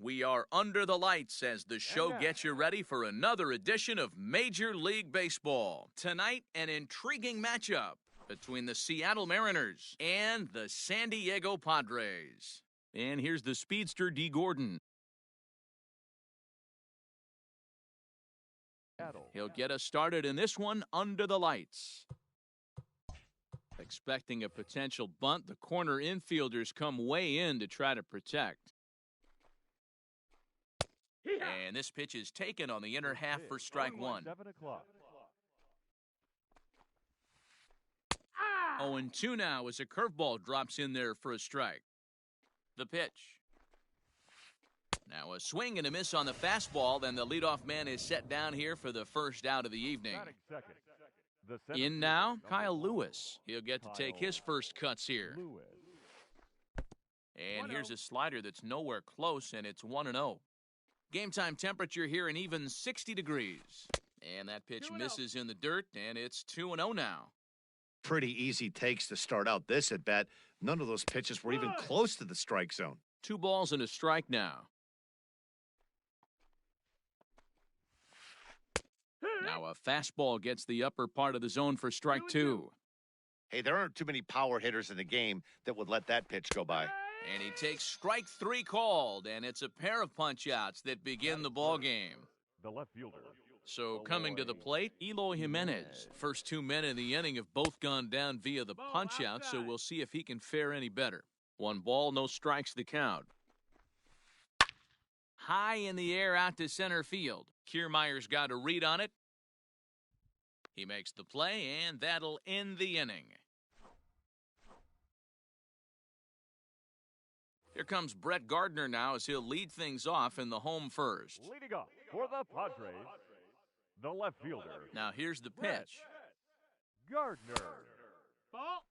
We are under the lights as the show gets you ready for another edition of Major League Baseball. Tonight, an intriguing matchup between the Seattle Mariners and the San Diego Padres. And here's the speedster, D. Gordon. He'll get us started in this one under the lights. Expecting a potential bunt, the corner infielders come way in to try to protect. And this pitch is taken on the inner half for strike one. 0-2 now as a curveball drops in there for a strike. The pitch. Now a swing and a miss on the fastball, then the leadoff man is set down here for the first out of the evening. In now, Kyle Lewis. He'll get to take his first cuts here. And here's a slider that's nowhere close, and it's 1-0. Game time temperature here an even 60 degrees. And that pitch misses in the dirt, and it's 2-0 now. Pretty easy takes to start out this at bat. None of those pitches were even close to the strike zone. 2 balls and a strike now. Now a fastball gets the upper part of the zone for strike 2. Hey, there aren't too many power hitters in the game that would let that pitch go by. And he takes strike 3 called, and it's a pair of punch-outs that begin the ball game. The left fielder. So coming to the plate, Eloy Jimenez. First 2 men in the inning have both gone down via the punch-out, so we'll see if he can fare any better. 1 ball, no strikes the count. High in the air out to center field. Kiermaier's got a read on it. He makes the play, and that'll end the inning. Here comes Brett Gardner now as he'll lead things off in the home first. Leading off for the Padres, the left fielder. Now here's the pitch. Gardner. Ball.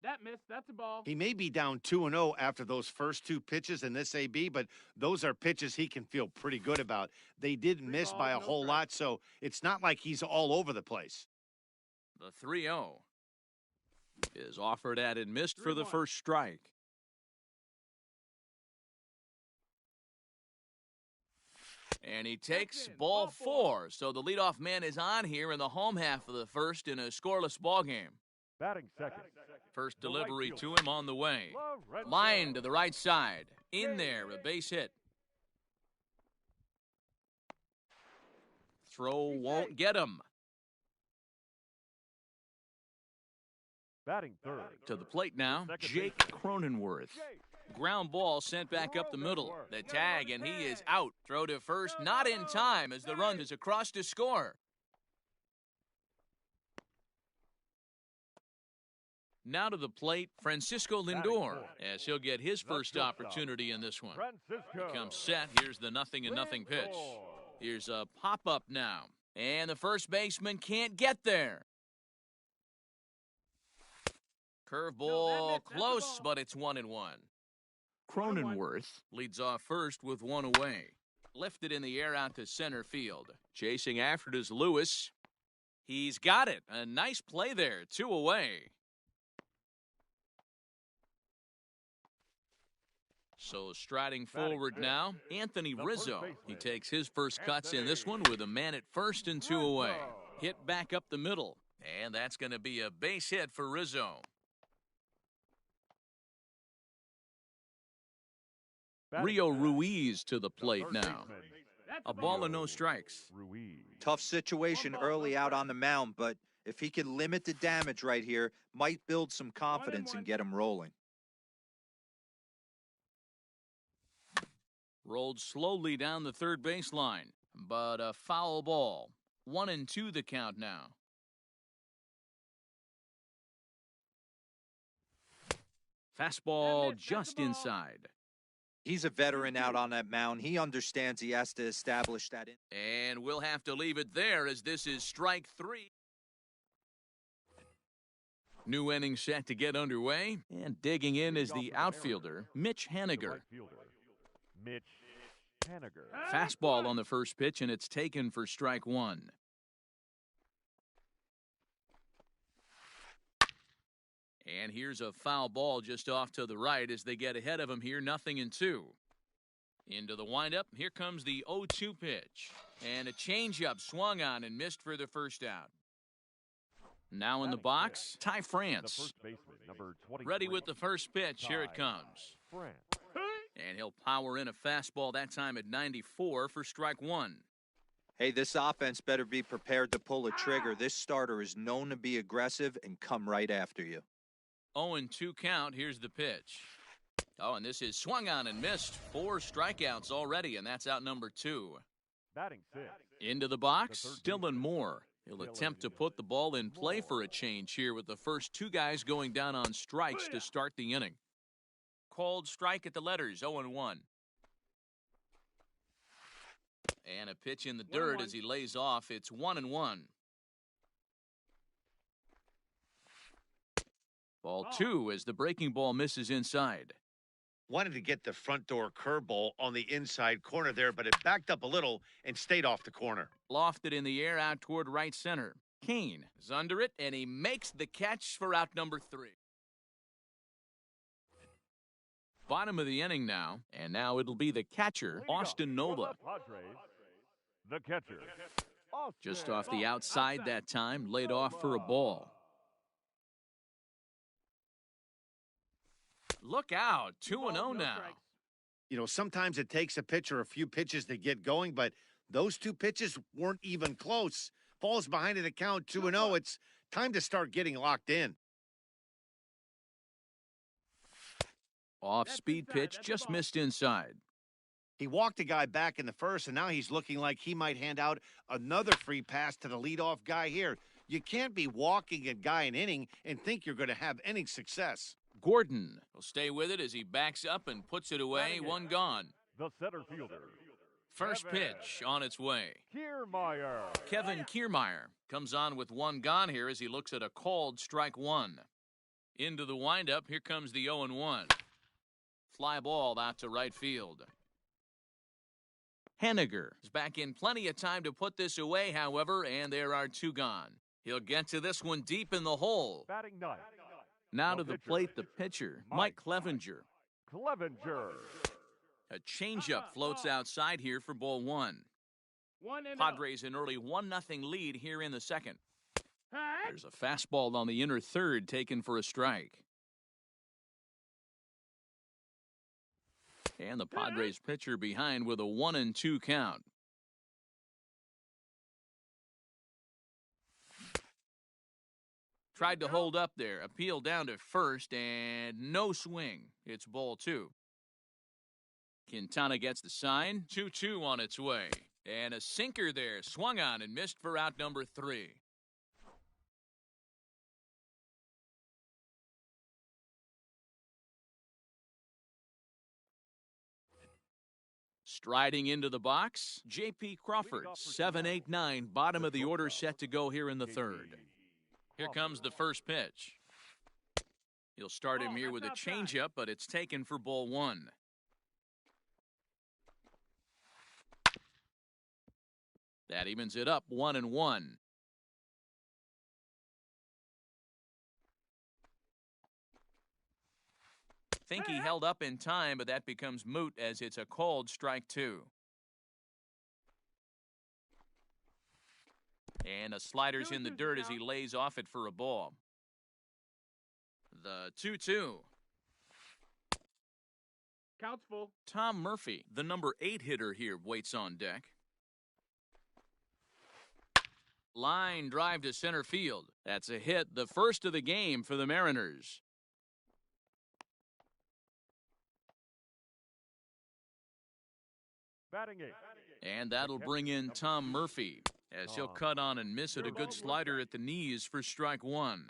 That missed. That's a ball. He may be down 2-0 after those first 2 pitches in this AB, but those are pitches he can feel pretty good about. They did miss by a whole lot, so it's not like he's all over the place. The 3-0 is offered at and missed for the first strike. And he takes ball 4, so the leadoff man is on here in the home half of the first in a scoreless ball game. Batting second. First delivery to him on the way. Line to the right side. In there, a base hit. Throw won't get him. Batting third. To the plate now, Jake Cronenworth. Ground ball sent back up the middle. The tag, and he is out. Throw to first, not in time as the run is across to score. Now to the plate, Francisco Lindor, as he'll get his first opportunity in this one. He comes set. Here's the 0-0 pitch. Here's a pop-up now. And the first baseman can't get there. Curveball close, but it's 1-1. Cronenworth leads off first with 1 away. Lifted in the air out to center field. Chasing after it is Lewis. He's got it. A nice play there. 2 away. So striding forward now, Anthony Rizzo. He takes his first cuts in this one with a man at first and 2 away. Hit back up the middle. And that's going to be a base hit for Rizzo. Rio Ruiz to the plate now. A ball and no strikes. Tough situation early out on the mound, but if he can limit the damage right here, might build some confidence and get him rolling. Rolled slowly down the third baseline, but a foul ball. 1-2 the count now. Fastball just inside. He's a veteran out on that mound. He understands he has to establish that. And we'll have to leave it there as this is strike 3. New inning set to get underway. And digging in is the outfielder, Mitch Haniger. Fastball on the first pitch, and it's taken for strike 1. And here's a foul ball just off to the right as they get ahead of him here, 0-2. Into the windup, here comes the 0-2 pitch. And a changeup swung on and missed for the first out. Now in the box, Ty The France. first baseman, number 23. Ready with the first pitch, here it comes. France. And he'll power in a fastball that time at 94 for strike one. Hey, this offense better be prepared to pull a trigger. This starter is known to be aggressive and come right after you. 0-2 count, here's the pitch. Oh, and this is swung on and missed. 4 strikeouts already, and that's out number 2. Batting 6. Into the box, Dylan Moore. He'll attempt to put the ball in play for a change here with the first 2 guys going down on strikes to start the inning. Called strike at the letters, 0-1. And a pitch in the dirt as he lays off. It's 1-1. Ball 2 as the breaking ball misses inside. Wanted to get the front door curveball on the inside corner there, but it backed up a little and stayed off the corner. Lofted in the air out toward right center. Kane is under it, and he makes the catch for out number 3. Bottom of the inning now, and now it'll be the catcher, Austin Nola. Padres, the catcher. Just off the outside that time, laid off for a ball. Look out, 2-0 now. You know, sometimes it takes a pitcher a few pitches to get going, but those 2 pitches weren't even close. Falls behind in the count, 2-0. It's time to start getting locked in. Off-speed pitch just missed inside. He walked a guy back in the first, and now he's looking like he might hand out another free pass to the leadoff guy here. You can't be walking a guy an inning and think you're going to have any success. Gordon will stay with it as he backs up and puts it away. 1 gone. The center fielder. First pitch on its way. Kiermaier. Kevin Kiermaier comes on with 1 gone here as he looks at a called strike 1. Into the windup, here comes the 0-1. Fly ball out to right field. Henniger is back in plenty of time to put this away, however, and there are 2 gone. He'll get to this one deep in the hole. Batting 9. Now to the plate, the pitcher, Mike Clevenger. Clevenger. A changeup floats outside here for ball 1. Padres an early 1-0 lead here in the second. There's a fastball on the inner third taken for a strike. And the Padres pitcher behind with a 1-2 count. Tried to hold up there. Appeal down to first, and no swing. It's ball 2. Quintana gets the sign. 2-2 on its way. And a sinker there. Swung on and missed for out number 3. Striding into the box, J.P. Crawford. 7-8-9. Bottom of the order set to go here in the third. Here comes the first pitch. He'll start him here with a changeup, but it's taken for ball 1. That evens it up 1-1. Think he held up in time, but that becomes moot as it's a called strike 2. And a slider's in the dirt as he lays off it for a ball. The 2-2. Count's full. Tom Murphy, the number 8 hitter here, waits on deck. Line drive to center field. That's a hit, the first of the game for the Mariners. Batting 8. And that'll bring in Tom Murphy as he'll cut on and miss it. A good slider at the knees for strike 1.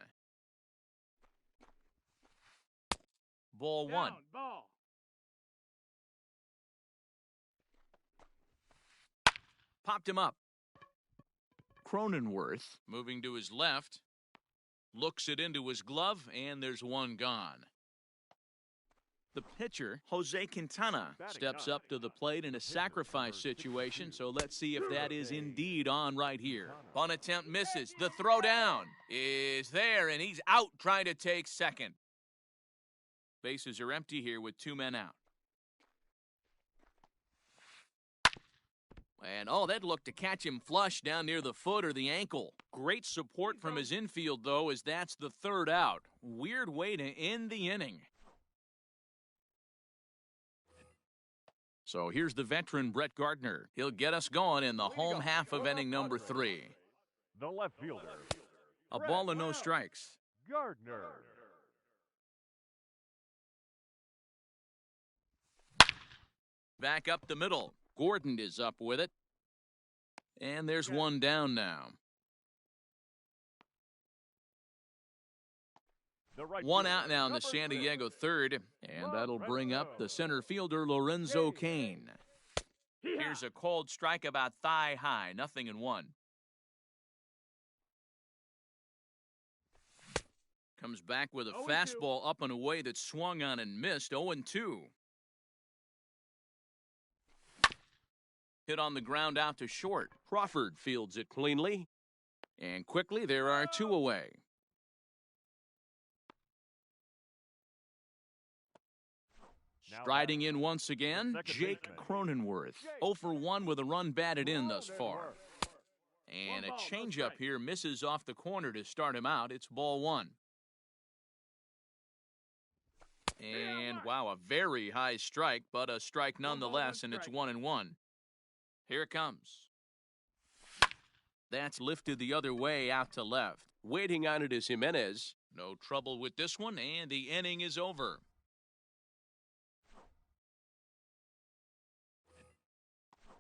Ball 1. Ball. Popped him up. Cronenworth moving to his left. Looks it into his glove, and there's 1 gone. The pitcher, Jose Quintana, steps up to the plate in a sacrifice situation, so let's see if that is indeed on right here. Bunt attempt misses. The throw down is there, and he's out trying to take second. Bases are empty here with 2 men out. And, oh, that looked to catch him flush down near the foot or the ankle. Great support from his infield, though, as that's the 3rd out. Weird way to end the inning. So here's the veteran Brett Gardner. He'll get us going in the home half of inning number 3. The left fielder. A ball and no strikes. Gardner. Back up the middle. Gordon is up with it. And there's one down now. One out now in the San Diego 3rd, and that'll bring up the center fielder Lorenzo Cain. Here's a cold strike about thigh high, 0-1. Comes back with a fastball up and away that swung on and missed, 0-2. Hit on the ground out to short. Crawford fields it cleanly. And quickly, there are 2 away. Striding in once again, Jake Cronenworth. 0 for 1 with a run batted in thus far. And a changeup here misses off the corner to start him out. It's ball 1. And, wow, a very high strike, but a strike nonetheless, and it's 1-1. Here it comes. That's lifted the other way out to left. Waiting on it is Jimenez. No trouble with this one, and the inning is over.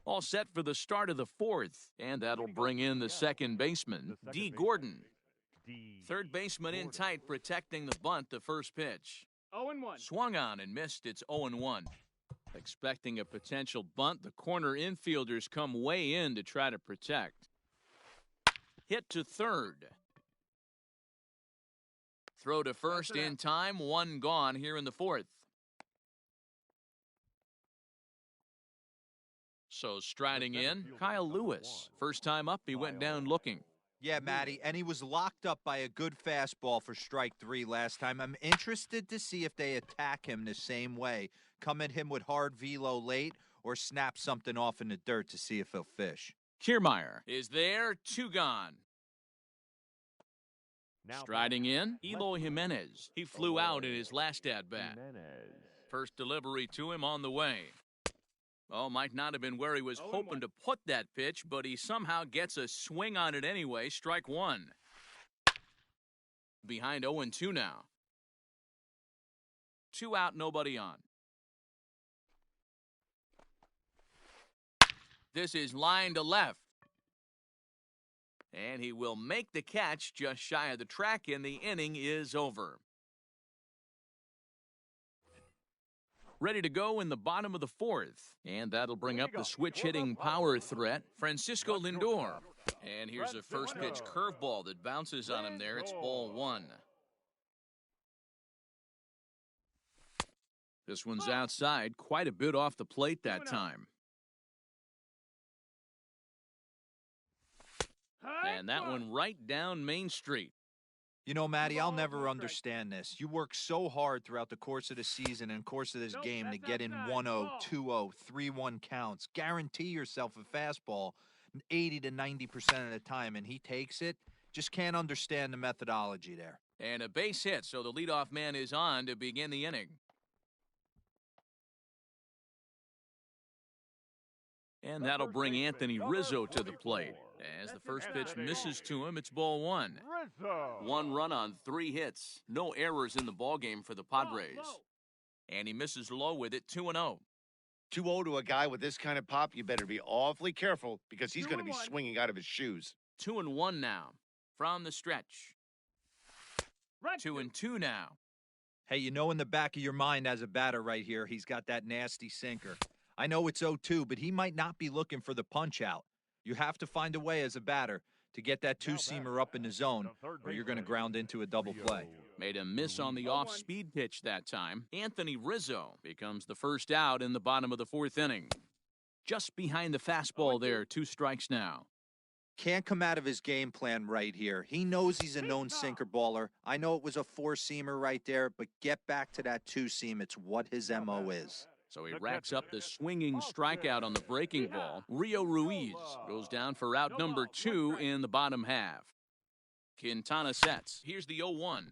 All set for the start of the 4th, and that'll bring in the second baseman, D. Gordon. Third baseman in tight, protecting the bunt, the first pitch. 0-1. Swung on and missed. It's 0-1. Expecting a potential bunt, the corner infielders come way in to try to protect. Hit to third. Throw to first in time, 1 gone here in the 4th. So striding in, Kyle Lewis. First time up, he went down looking. Yeah, Matty, and he was locked up by a good fastball for strike 3 last time. I'm interested to see if they attack him the same way. Come at him with hard velo late or snap something off in the dirt to see if he'll fish. Kiermaier is there, 2 gone. Striding in, Eloy Jimenez. He flew out in his last at-bat. First delivery to him on the way. Oh, might not have been where he was hoping to put that pitch, but he somehow gets a swing on it anyway. Strike 1. Behind 0-2 now. 2 out, nobody on. This is line to left. And he will make the catch just shy of the track, and the inning is over. Ready to go in the bottom of the 4th. And that'll bring up the switch-hitting power threat, Francisco Lindor. And here's a first pitch curveball that bounces on him there. It's ball 1. This one's outside, quite a bit off the plate that time. And that one right down Main Street. You know, Matty, I'll never understand this. You work so hard throughout the course of the season and course of this game to get in 1-0, 2-0, 3-1 counts. Guarantee yourself a fastball 80 to 90% of the time, and he takes it. Just can't understand the methodology there. And a base hit, so the leadoff man is on to begin the inning. And that'll bring Anthony Rizzo to the plate. As the first pitch misses to him, it's ball 1. 1 run on 3 hits. No errors in the ballgame for the Padres. And he misses low with it, 2-0. 2-0 to a guy with this kind of pop, you better be awfully careful because he's going to be swinging out of his shoes. 2-1 now from the stretch. 2-2 now. Hey, you know in the back of your mind as a batter right here, he's got that nasty sinker. I know it's 0-2, but he might not be looking for the punch out. You have to find a way as a batter to get that 2-seamer up in the zone, or you're going to ground into a double play. Made a miss on the off-speed pitch that time. Anthony Rizzo becomes the first out in the bottom of the fourth inning. Just behind the fastball there, 2 strikes now. Can't come out of his game plan right here. He knows he's a known sinker baller. I know it was a 4-seamer right there, but get back to that 2-seam. It's what his MO is. So he racks up the swinging strikeout on the breaking ball. Rio Ruiz goes down for out number 2 in the bottom half. Quintana sets. Here's the 0-1.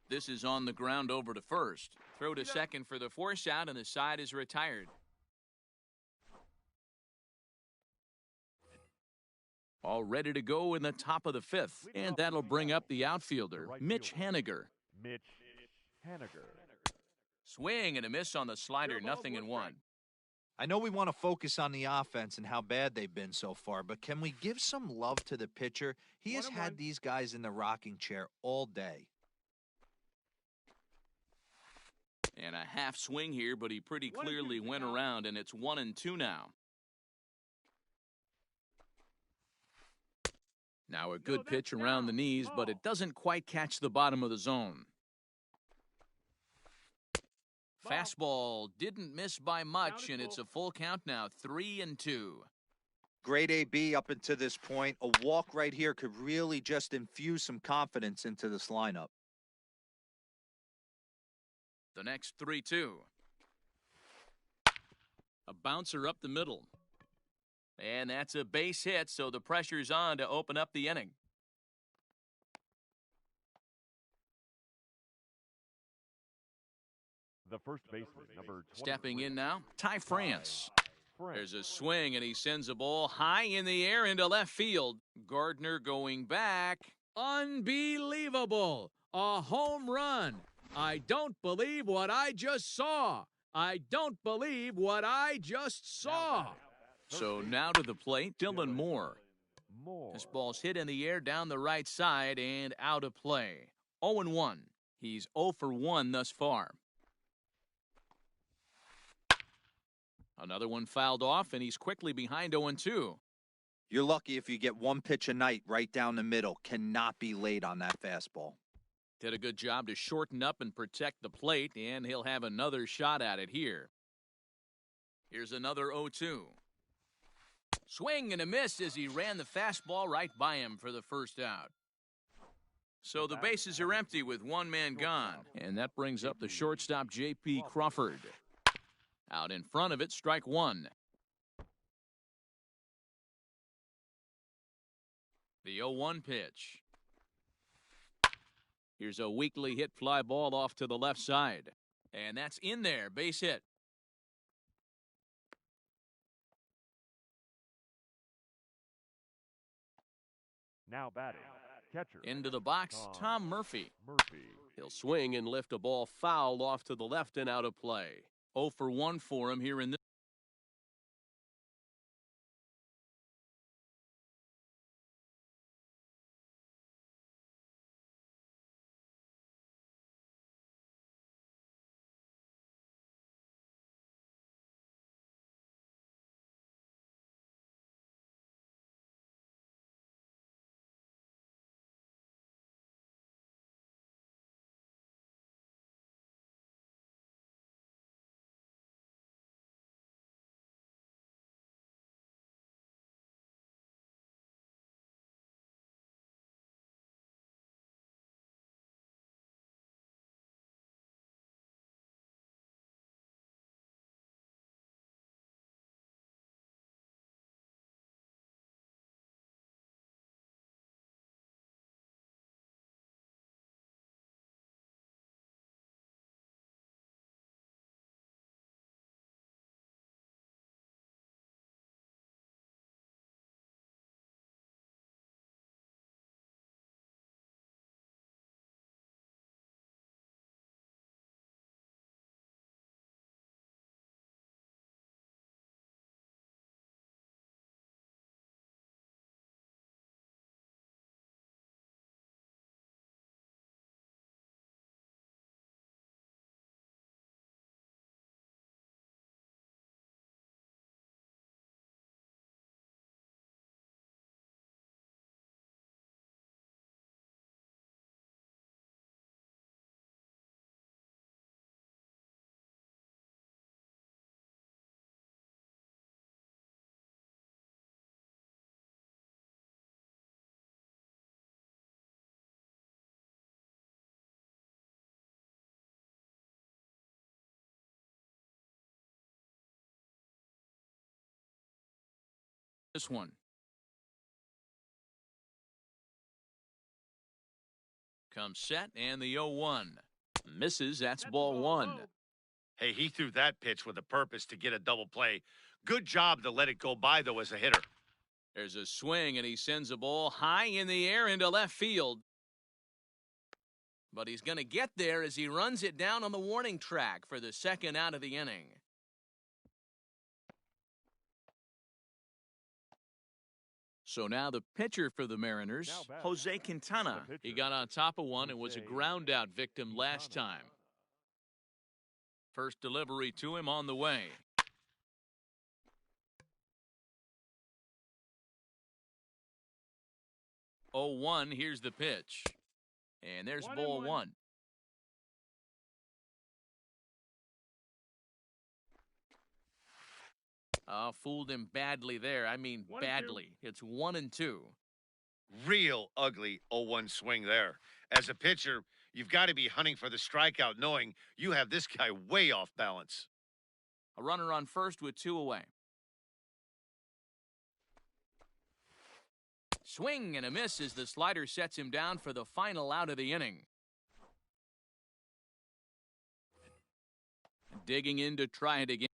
This is on the ground over to first. Throw to second for the force out, and the side is retired. All ready to go in the top of the 5th, and that'll bring up the outfielder, Mitch Haniger. Mitch Haniger. Swing and a miss on the slider, 0-1. I know we want to focus on the offense and how bad they've been so far, but can we give some love to the pitcher? He has had these guys in the rocking chair all day. And a half swing here, but he pretty clearly went around, and it's 1-2 now. Now a good pitch around the knees, but it doesn't quite catch the bottom of the zone. Fastball didn't miss by much, and it's a full count now, 3-2. Great AB up until this point. A walk right here could really just infuse some confidence into this lineup. The next 3-2. A bouncer up the middle. And that's a base hit, so the pressure's on to open up the inning. The first baseman, number 23. Stepping in now, Ty France. There's a swing, and he sends a ball high in the air into left field. Gardner going back. Unbelievable. A home run. I don't believe what I just saw. I don't believe what I just saw. So now to the plate, Dylan Moore. This ball's hit in the air down the right side and out of play. 0-1. He's 0 for 1 thus far. Another one fouled off, and he's quickly behind 0-2. You're lucky if you get one pitch a night right down the middle. Cannot be late on that fastball. Did a good job to shorten up and protect the plate, and he'll have another shot at it here. Here's another 0-2. Swing and a miss as he ran the fastball right by him for the first out. So the bases are empty with one man gone, and that brings up the shortstop, J.P. Crawford. Out in front of it, strike 1. The 0-1 pitch. Here's a weakly hit fly ball off to the left side. And that's in there, base hit. Now batting, catcher. Into the box, Tom Murphy. He'll swing and lift a ball foul off to the left and out of play. 0 for 1 for him here in this. This one. Comes set, and the 0-1. Misses, that's ball one. Hey, he threw that pitch with a purpose to get a double play. Good job to let it go by, though, as a hitter. There's a swing, and he sends a ball high in the air into left field. But he's going to get there as he runs it down on the warning track for the second out of the inning. So now the pitcher for the Mariners, Jose Quintana. He got on top of one and was a ground-out victim last time. First delivery to him on the way. Oh, 1, here's the pitch. And there's ball one. Fooled him badly there. I mean, badly. It's 1-2. Real ugly 0-1 swing there. As a pitcher, you've got to be hunting for the strikeout, knowing you have this guy way off balance. A runner on first with 2 away. Swing and a miss as the slider sets him down for the final out of the inning. Digging in to try it again.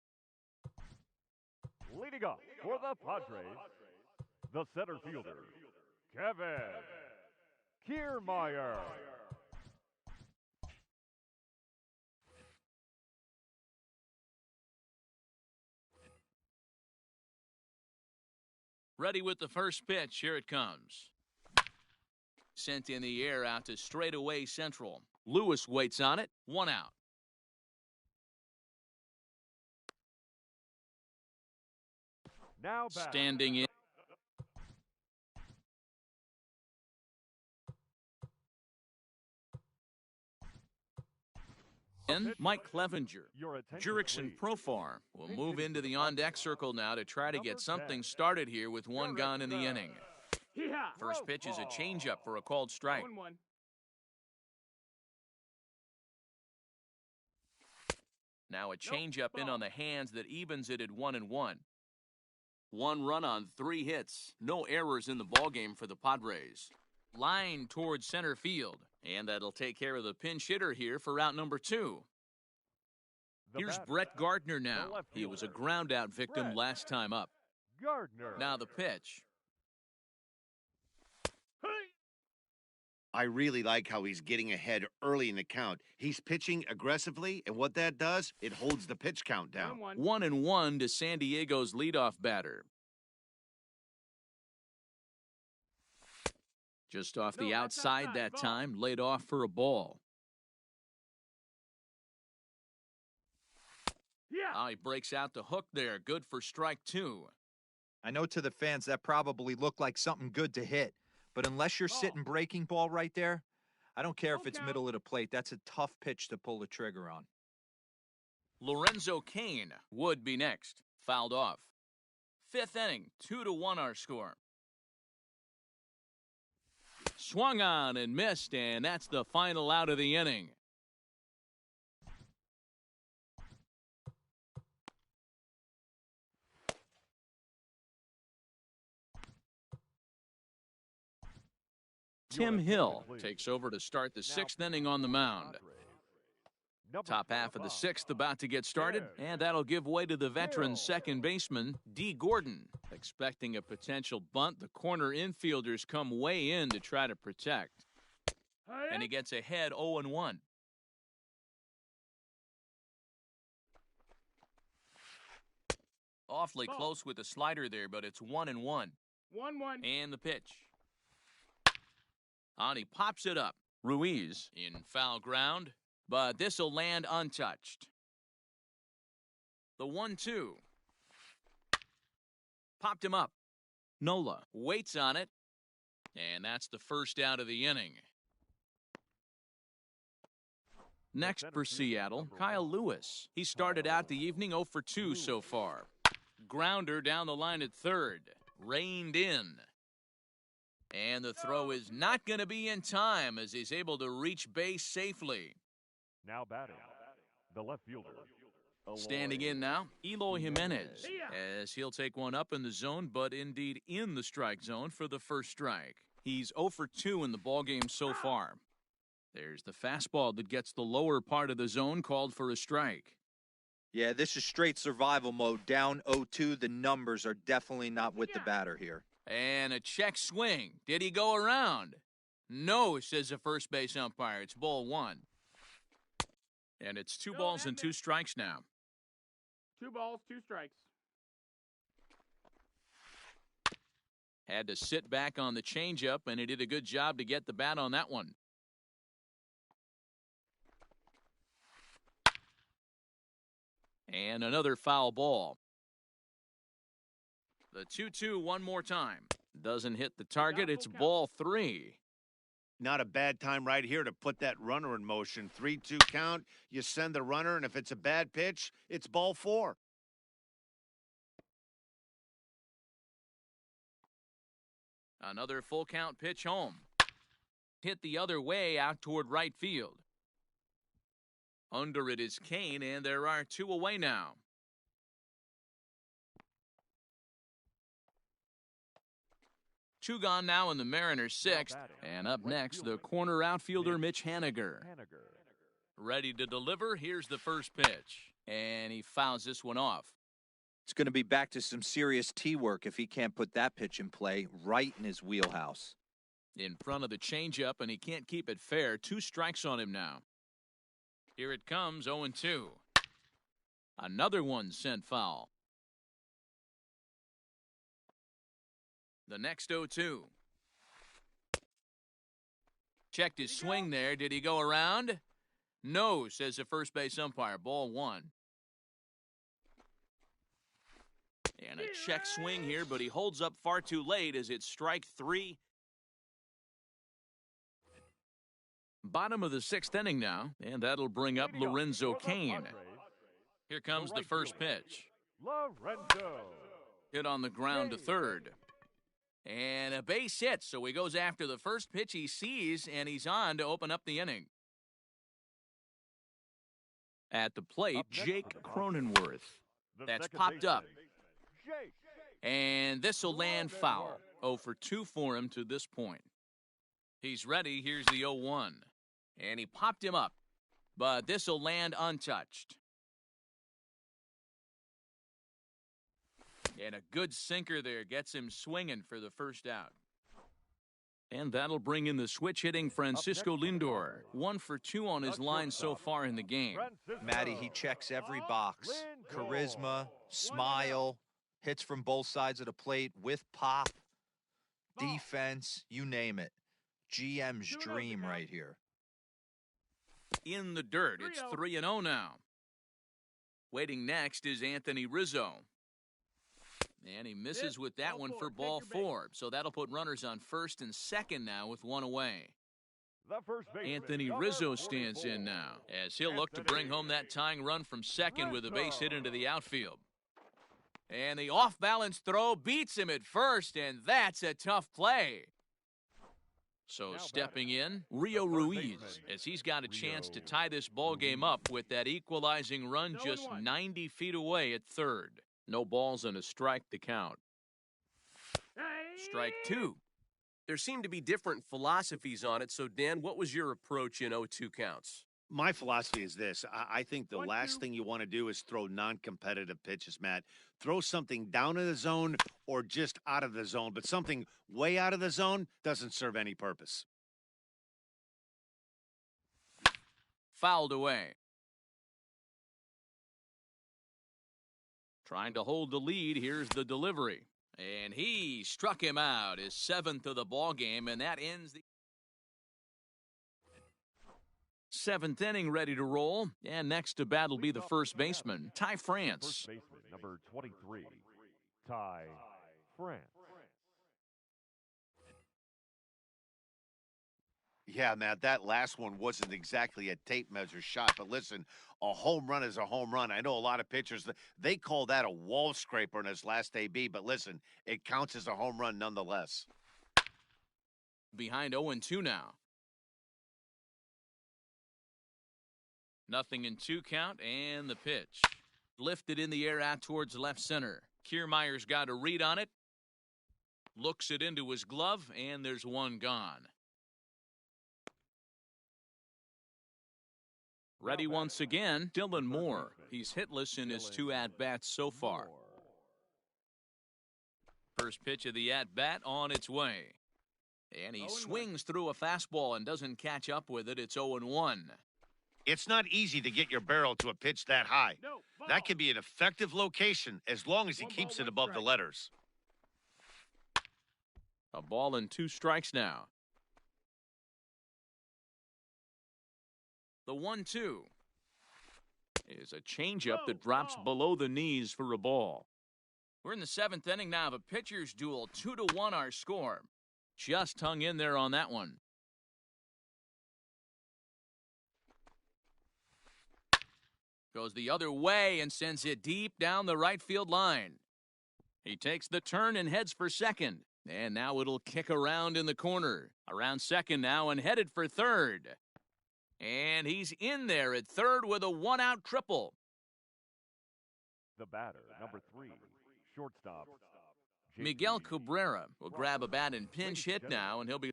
Leading up for the Padres, the center fielder, Kevin Kiermaier. Ready with the first pitch. Here it comes. Sent in the air out to straightaway central. Lewis waits on it. 1 out. Now back. Standing in. Mike Clevenger. Jurickson Profar will move into the on-deck circle now to try to get something started here with 1 gone in the inning. First pitch is a changeup for a called strike. Now a changeup in on the hands that evens it at 1-1. 1 run on 3 hits. No errors in the ballgame for the Padres. Line towards center field. And that'll take care of the pinch hitter here for route number 2. Here's Brett Gardner now. He was a ground-out victim last time up. Now the pitch. I really like how he's getting ahead early in the count. He's pitching aggressively, and what that does, it holds the pitch count down. 1-1 to San Diego's leadoff batter. Just off the outside that time, laid off for a ball. He breaks out the hook there. Good for strike 2. I know to the fans that probably looked like something good to hit, but unless you're sitting breaking ball right there, I don't care if it's middle of the plate. That's a tough pitch to pull the trigger on. Lorenzo Cain would be next. Fouled off. 5th inning, 2-1 our score. Swung on and missed, and that's the final out of the inning. Tim Hill takes over to start the 6th inning on the mound. Top half of the 6th about to get started, and that'll give way to the veteran second baseman, D. Gordon. Expecting a potential bunt, the corner infielders come way in to try to protect. And he gets ahead 0-1. Awfully close with the slider there, but it's 1-1. 1-1. And the pitch. And he pops it up. Ruiz in foul ground, but this will land untouched. The 1-2. Popped him up. Nola waits on it, and that's the first out of the inning. Next for Seattle, Kyle Lewis. He started out the evening 0 for 2 so far. Grounder down the line at third. Reined in. And the throw is not going to be in time as he's able to reach base safely. Now batting, the left fielder, Standing in now, Eloy Jimenez, as he'll take one up in the zone, but indeed in the strike zone for the first strike. He's 0 for 2 in the ballgame so far. There's the fastball that gets the lower part of the zone called for a strike. Yeah, this is straight survival mode. Down 0-2, the numbers are definitely not with the batter here. And a check swing. Did he go around? No, says the first base umpire. It's ball 1. And it's 2 balls and 2 strikes now. 2 balls, 2 strikes. Had to sit back on the changeup, and he did a good job to get the bat on that one. And another foul ball. The 2-2 one more time. Doesn't hit the target. It's ball 3. Not a bad time right here to put that runner in motion. 3-2 count, you send the runner, and if it's a bad pitch, it's ball 4. Another full count pitch home. Hit the other way out toward right field. Under it is Kane, and there are 2 away now. Two gone now in the Mariners' 6th. And up next, the corner outfielder, Mitch Haniger. Ready to deliver. Here's the first pitch. And he fouls this one off. It's going to be back to some serious tee work if he can't put that pitch in play right in his wheelhouse. In front of the changeup, and he can't keep it fair. 2 strikes on him now. Here it comes, 0-2. Another one sent foul. The next 0-2. Checked his swing there. Did he go around? No, says the first base umpire. Ball 1. And a check swing here, but he holds up far too late as it's strike 3. Bottom of the 6th inning now, and that'll bring up Lorenzo Cain. Here comes the first pitch. Lorenzo. Hit on the ground to third. And a base hit, so he goes after the first pitch he sees, and he's on to open up the inning. At the plate, Jake Cronenworth. That's popped up. And this will land foul. 0 for 2 for him to this point. He's ready. Here's the 0-1. And he popped him up. But this will land untouched. And a good sinker there gets him swinging for the first out. And that'll bring in the switch-hitting Francisco Lindor. 1 for 2 on his line so far in the game. Matty, he checks every box. Charisma, smile, hits from both sides of the plate with pop, defense, you name it. GM's dream right here. In the dirt, it's 3-0 now. Waiting next is Anthony Rizzo. And he misses with that one for ball 4. So that'll put runners on first and second now with 1 away. Anthony Rizzo stands in now as he'll look to bring home that tying run from second with a base hit into the outfield. And the off-balance throw beats him at first, and that's a tough play. So stepping in, Rio Ruiz, as he's got a chance to tie this ball game up with that equalizing run just 90 feet away at third. No balls and a strike to count. Strike 2. There seem to be different philosophies on it, so Dan, what was your approach in 0-2 counts? My philosophy is this. I think the last thing you want to do is throw non-competitive pitches, Matt. Throw something down in the zone or just out of the zone, but something way out of the zone doesn't serve any purpose. Fouled away. Trying to hold the lead. Here's the delivery. And he struck him out. His 7th of the ball game, and that ends the 7th inning, ready to roll. And next to bat will be the first baseman, Ty France. First baseman, number 23, Ty France. Yeah, Matt, that last one wasn't exactly a tape measure shot, but listen, a home run is a home run. I know a lot of pitchers, they call that a wall scraper in his last AB, but listen, it counts as a home run nonetheless. Behind 0-2 now. 0-2 count and the pitch. Lifted in the air out towards left center. Kiermaier's got a read on it. Looks it into his glove, and there's one gone. Ready once again, Dylan Moore. He's hitless in his 2 at-bats so far. First pitch of the at-bat on its way. And he swings through a fastball and doesn't catch up with it. It's 0-1. It's not easy to get your barrel to a pitch that high. That can be an effective location as long as he keeps it above the letters. A ball and 2 strikes now. The 1-2 is a changeup that drops below the knees for a ball. We're in the 7th inning now of a pitcher's duel. 2-1 our score. Just hung in there on that one. Goes the other way and sends it deep down the right field line. He takes the turn and heads for second. And now it'll kick around in the corner. Around second now and headed for third. And he's in there at third with a 1-out triple. The batter, number 3, shortstop. Miguel Cabrera will grab a bat and pinch hit now, and he'll be...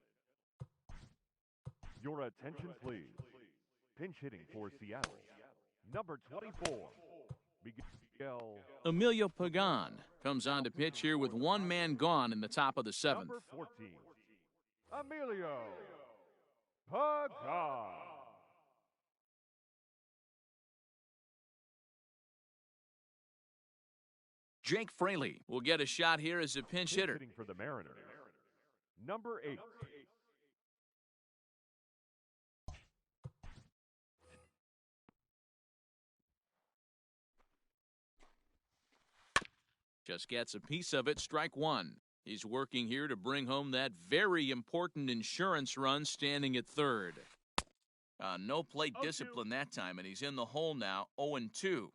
Your attention, please. Pinch hitting for Seattle. Number 24, Miguel. Emilio Pagan comes on to pitch here with 1 man gone in the top of the 7th. Number 14, Emilio Pagan. Jake Fraley will get a shot here as a pinch hitter. Hitting for the Mariners. Number 8. Just gets a piece of it, strike 1. He's working here to bring home that very important insurance run standing at third. No plate discipline that time, and he's in the hole now, 0-2.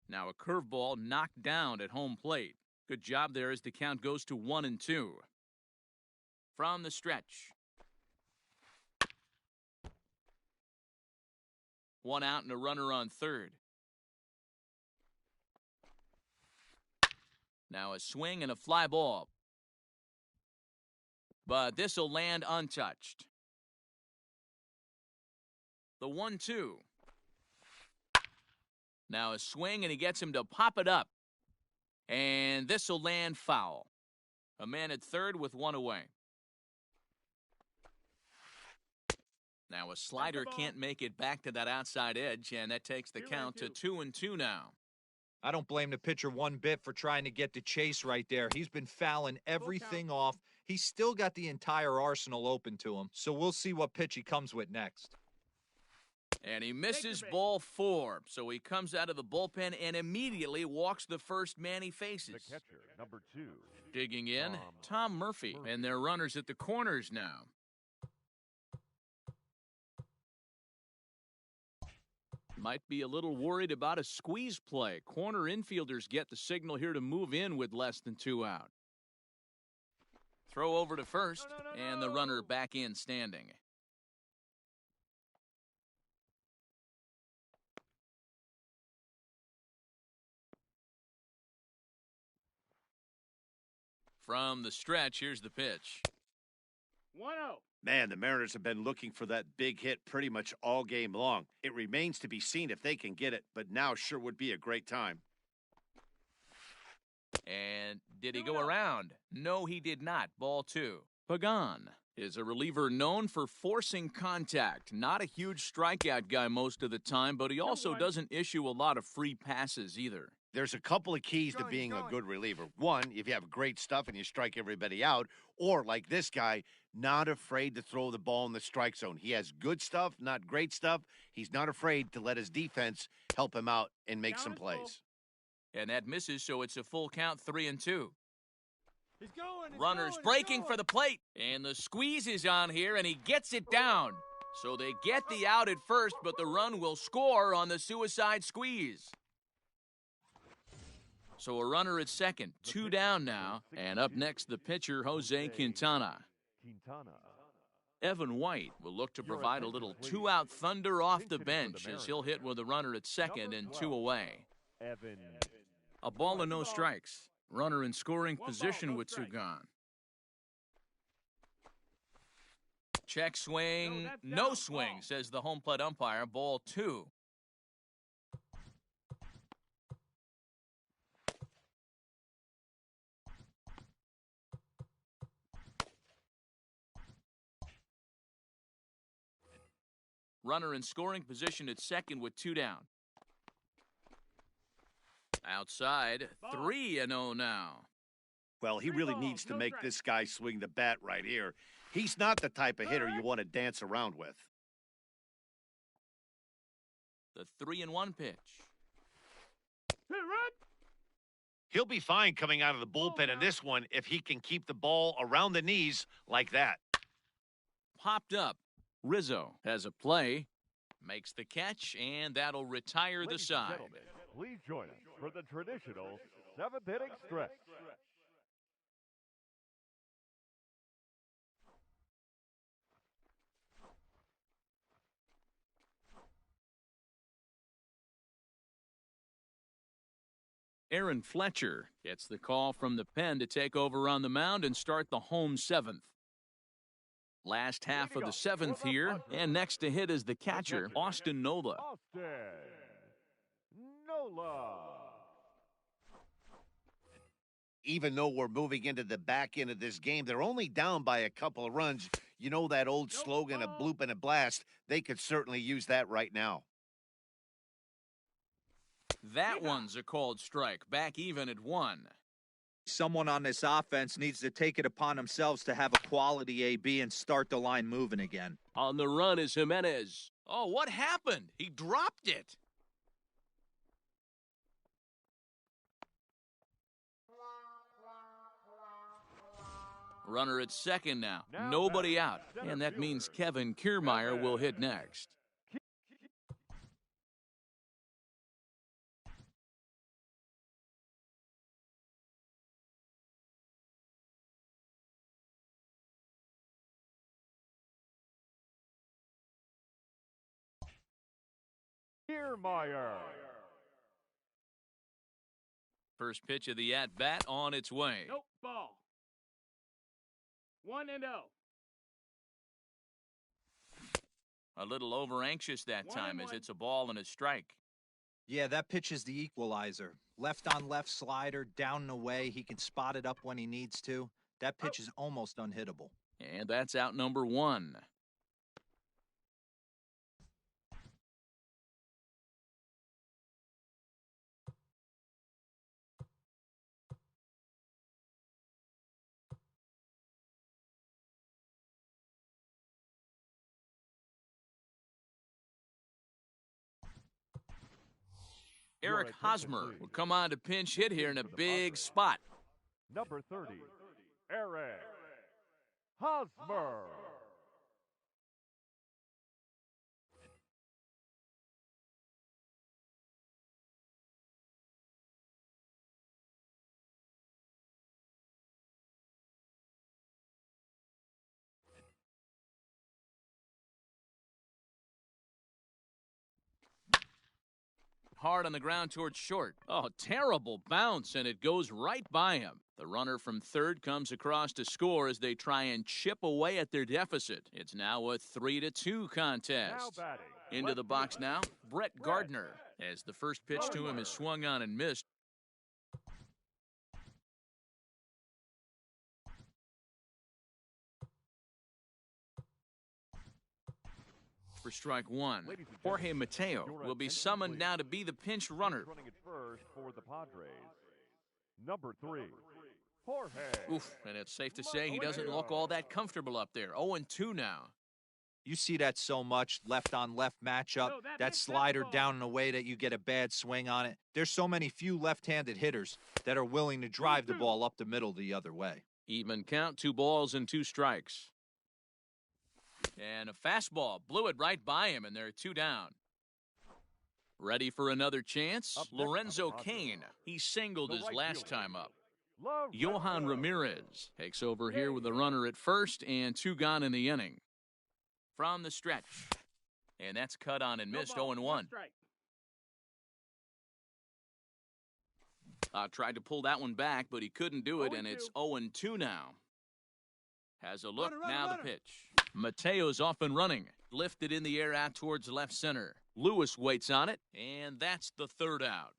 Now a curveball knocked down at home plate. Good job there as the count goes to 1-2. From the stretch. 1 out and a runner on third. Now a swing and a fly ball. But this will land untouched. The 1-2. Now a swing, and he gets him to pop it up. And this will land foul. A man at third with 1 away. Now a slider can't make it back to that outside edge, and that takes the count to 2-2 now. I don't blame the pitcher one bit for trying to get the chase right there. He's been fouling everything off. He's still got the entire arsenal open to him, so we'll see what pitch he comes with next. And he misses ball 4, so he comes out of the bullpen and immediately walks the first man he faces. The catcher, number 2. Digging in, Tom Murphy, and their runners at the corners now. Might be a little worried about a squeeze play. Corner infielders get the signal here to move in with less than 2 out. Throw over to first, and the runner back in standing. From the stretch, here's the pitch. 1-0. Man, the Mariners have been looking for that big hit pretty much all game long. It remains to be seen if they can get it, but now sure would be a great time. And did he go around? No, he did not. Ball 2. Pagan is a reliever known for forcing contact. Not a huge strikeout guy most of the time, but he also doesn't issue a lot of free passes either. There's a couple of keys to being a good reliever. One, if you have great stuff and you strike everybody out, or like this guy, not afraid to throw the ball in the strike zone. He has good stuff, not great stuff. He's not afraid to let his defense help him out and make some plays. And that misses, so it's a full count, 3-2. He's going, Runners breaking for the plate, and the squeeze is on here, and he gets it down. So they get the out at first, but the run will score on the suicide squeeze. So a runner at second, 2 down now, and up next the pitcher, Jose Quintana. Evan White will look to provide a little two-out thunder off the bench as he'll hit with a runner at second and 2 away. Evan. A ball and no strikes. Runner in scoring position with 2 gone. Check swing, no swing, says the home plate umpire. Ball 2. Runner in scoring position at second with 2 down. Outside, 3-0 now. Well, he really needs to make this guy swing the bat right here. He's not the type of hitter you want to dance around with. The 3-1 pitch. He'll be fine coming out of the bullpen in this one if he can keep the ball around the knees like that. Popped up. Rizzo has a play, makes the catch, and that'll retire the Ladies and side. gentlemen, please join us for the traditional 7th inning stretch. Aaron Fletcher gets the call from the pen to take over on the mound and start the home 7th. Last half of the 7th here, and next to hit is the catcher, Austin Nola. Austin Nola. Even though we're moving into the back end of this game, they're only down by a couple of runs. You know that old slogan, a bloop and a blast? They could certainly use that right now. That one's a called strike, back even at 1. Someone on this offense needs to take it upon themselves to have a quality AB and start the line moving again. On the run is Jimenez. Oh, what happened? He dropped it. Runner at second now. Nobody out. And that means Kevin Kiermaier will hit next. Kiermaier. First pitch of the at-bat on its way. Nope, ball. 1-0. A little over-anxious that time as it's a ball and a strike. Yeah, that pitch is the equalizer. Left on left slider, down and away. He can spot it up when he needs to. That pitch is almost unhittable. And that's out number 1. Eric Hosmer will come on to pinch hit here in a big spot. Number 30, Eric Hosmer. Hard on the ground towards short. Oh, terrible bounce, and it goes right by him. The runner from third comes across to score as they try and chip away at their deficit. It's now a 3-2 contest. Into the box now, Brett Gardner, as the first pitch to him is swung on and missed. For strike 1, Jorge Mateo will be summoned now to be the pinch runner. Running it first for the Padres. Number 3, Jorge. Oof, and it's safe to say he doesn't look all that comfortable up there. 0-2 now. You see that so much, left on left matchup, that slider down and away that you get a bad swing on it. There's so many few left-handed hitters that are willing to drive the ball up the middle the other way. Even count, 2 balls and 2 strikes. And a fastball blew it right by him, and there are 2 down. Ready for another chance? Lorenzo Cain. He singled his last time up. Johan Ramirez takes over here with a runner at first and 2 gone in the inning. from the stretch. And that's cut on and missed, No ball, 0-1. strike. Tried to pull that one back, but he couldn't do it, and 0-2. it's 0-2 now. Has a look, Runner, now runner. the pitch. Mateo's off and running. Lifted in the air out towards left center. Lewis waits on it, and that's the third out.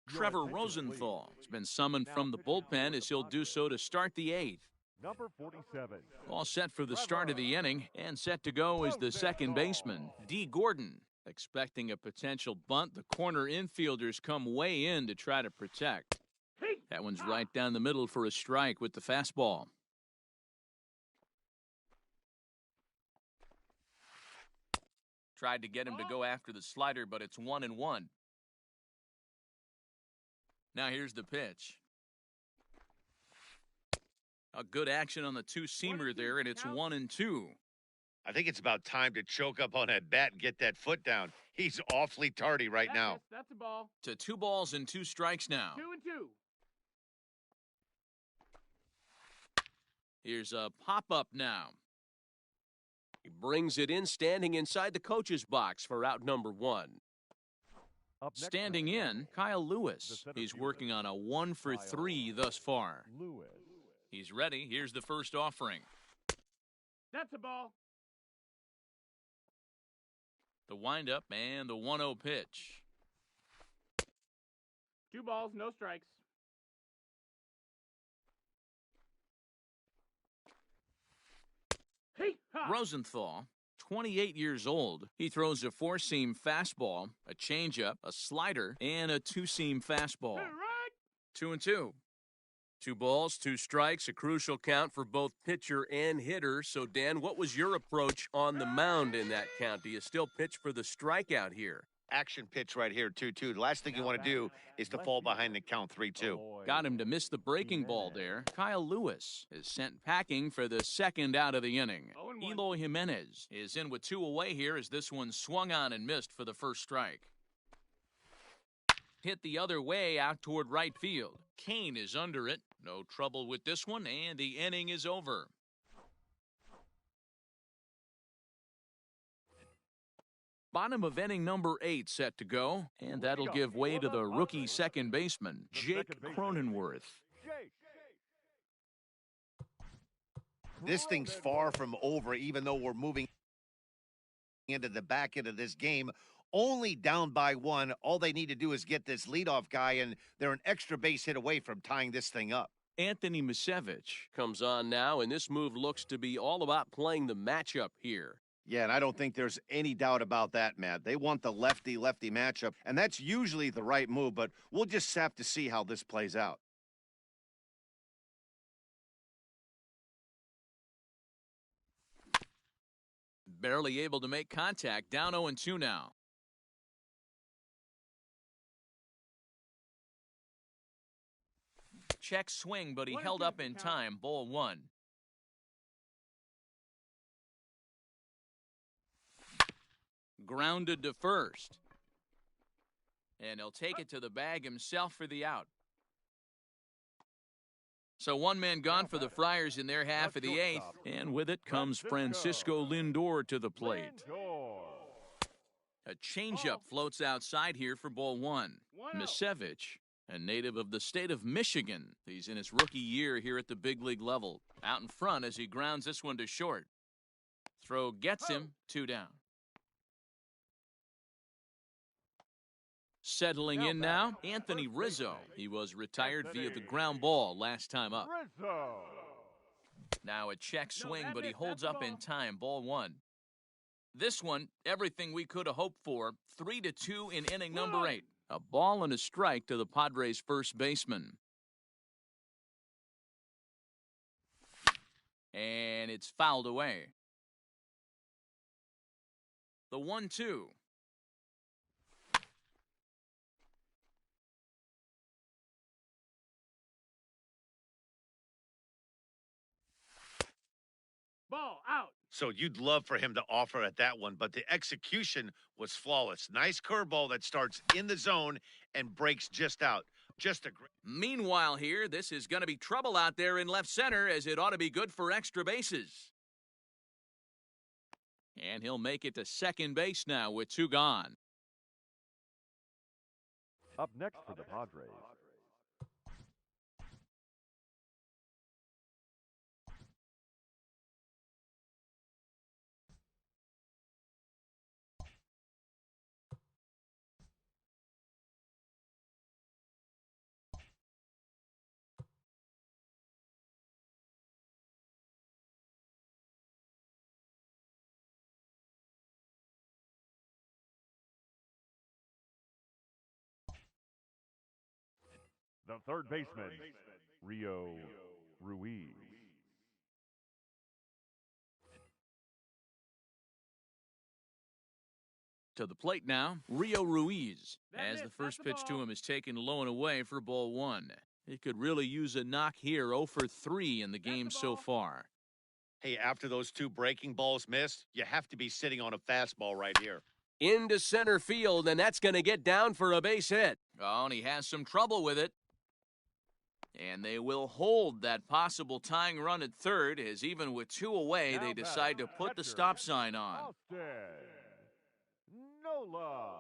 Trevor Rosenthal has been summoned from the bullpen as he'll do so to start the eighth. Number 47. All set for the start of the inning, and set to go is the second baseman, D. Gordon. Expecting a potential bunt, the corner infielders come way in to try to protect. That one's right down the middle for a strike with the fastball. Tried to get him to go after the slider, but it's 1-1. Now here's the pitch. A good action on the two-seamer there, and it's 1-2. I think it's about time to choke up on that bat and get that foot down. He's awfully tardy right now. That's a ball. To 2 balls and 2 strikes now. 2-2. Here's a pop-up now. He brings it in, standing inside the coach's box for out number 1. Up next, Standing in, Kyle Lewis. He's working on a 1-for-3 thus far. Lewis. He's ready. Here's the first offering. That's a ball. The windup and the 1-0 pitch. 2 balls, no strikes. Hey, ha. Rosenthal, 28 years old. He throws a 4-seam fastball, a changeup, a slider, and a 2-seam fastball. Hey, right. 2-2. 2 balls, 2 strikes, a crucial count for both pitcher and hitter. So, Dan, what was your approach on the mound in that count? Do you still pitch for the strikeout here? Action pitch right here, 2-2. The last thing you want to do is to fall behind the count 3-2. Got him to miss the breaking ball there. Kyle Lewis is sent packing for the second out of the inning. 0-1. Eloy Jimenez is in with 2 away here as this one swung on and missed for the first strike. Hit the other way out toward right field. Kane is under it. No trouble with this one, and the inning is over. Bottom of inning number 8 set to go, and that'll give way to the rookie second baseman, Jake Cronenworth. This thing's far from over, even though we're moving into the back end of this game. Only down by 1. All they need to do is get this leadoff guy, and they're an extra base hit away from tying this thing up. Anthony Misevich. Comes on now, and this move looks to be all about playing the matchup here. Yeah, and I don't think there's any doubt about that, Matt. They want the lefty-lefty matchup, and that's usually the right move, but we'll just have to see how this plays out. Barely able to make contact, down 0-2 now. Check swing, but he held up in time. Ball 1. Grounded to first. And he'll take it to the bag himself for the out. So 1 man gone for the Friars in their half of the 8th. And with it comes Francisco Lindor to the plate. A changeup floats outside here for ball 1. Misevich, a native of the state of Michigan. He's in his rookie year here at the big league level. Out in front as he grounds this one to short. Throw gets him, 2 down. Settling in now, Anthony Rizzo. He was retired via the ground ball last time up. Now a check swing, but he holds up in time. Ball 1. This one, everything we could have hoped for. 3-2 in inning number 8. A ball and a strike to the Padres' first baseman. And it's fouled away. The 1-2. Ball out. So you'd love for him to offer at that one, but the execution was flawless. Nice curveball that starts in the zone and breaks just out. Just a great. Meanwhile here, this is going to be trouble out there in left center, as it ought to be good for extra bases. And he'll make it to second base now with 2 gone. Up next for the Padres, the third baseman, Rio Ruiz. To the plate now, Rio Ruiz, as the first That's the pitch to ball. him is taken low and away for ball 1. He could really use a knock here, 0 for 3 in the game so far. Hey, after those 2 breaking balls missed, you have to be sitting on a fastball right here. Into center field, and that's going to get down for a base hit. Oh, and he has some trouble with it. And they will hold that possible tying run at third, as even with 2 away, Now they decide to put the catcher, stop sign on. Austin Nola.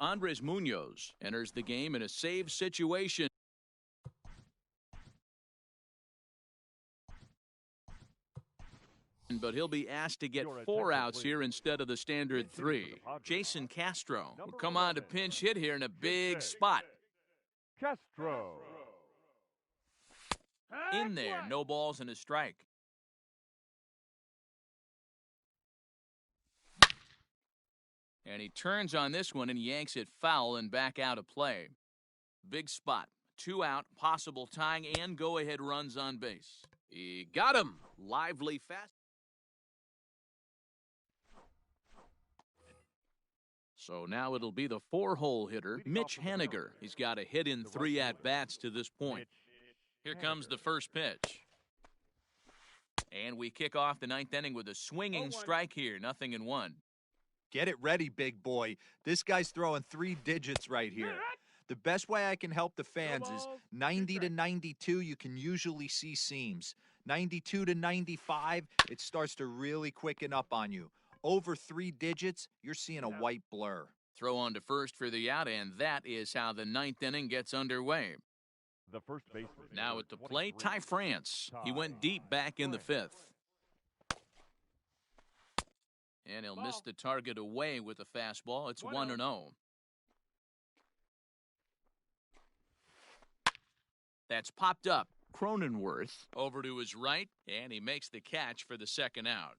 Andres Munoz enters the game in a save situation. But he'll be asked to get Your 4 attention, outs please. here instead of the standard Pinch hitting 3. for the Padres. Jason Castro will Number come on to 11. pinch hit here in a big six. spot. Castro. In there, no balls and a strike. And he turns on this one and yanks it foul and back out of play. Big spot. 2 out, possible tying and go-ahead runs on base. He got him. Lively fast. So now it'll be the 4-hole hitter, Mitch Haniger. He's got a hit in 3 at-bats to this point. Here comes the first pitch. And we kick off the 9th inning with a swinging strike here, 0-1. Get it ready, big boy. This guy's throwing 3 digits right here. The best way I can help the fans is 90 to 92, you can usually see seams. 92 to 95, it starts to really quicken up on you. Over 3 digits, you're seeing a white blur. Throw on to first for the out, and that is how the 9th inning gets underway. The first baseman. Now at the plate, Ty France. He went deep back in the 5th. And he'll miss the target away with a fastball. It's 1-0. That's popped up. Cronenworth over to his right, and he makes the catch for the 2nd out.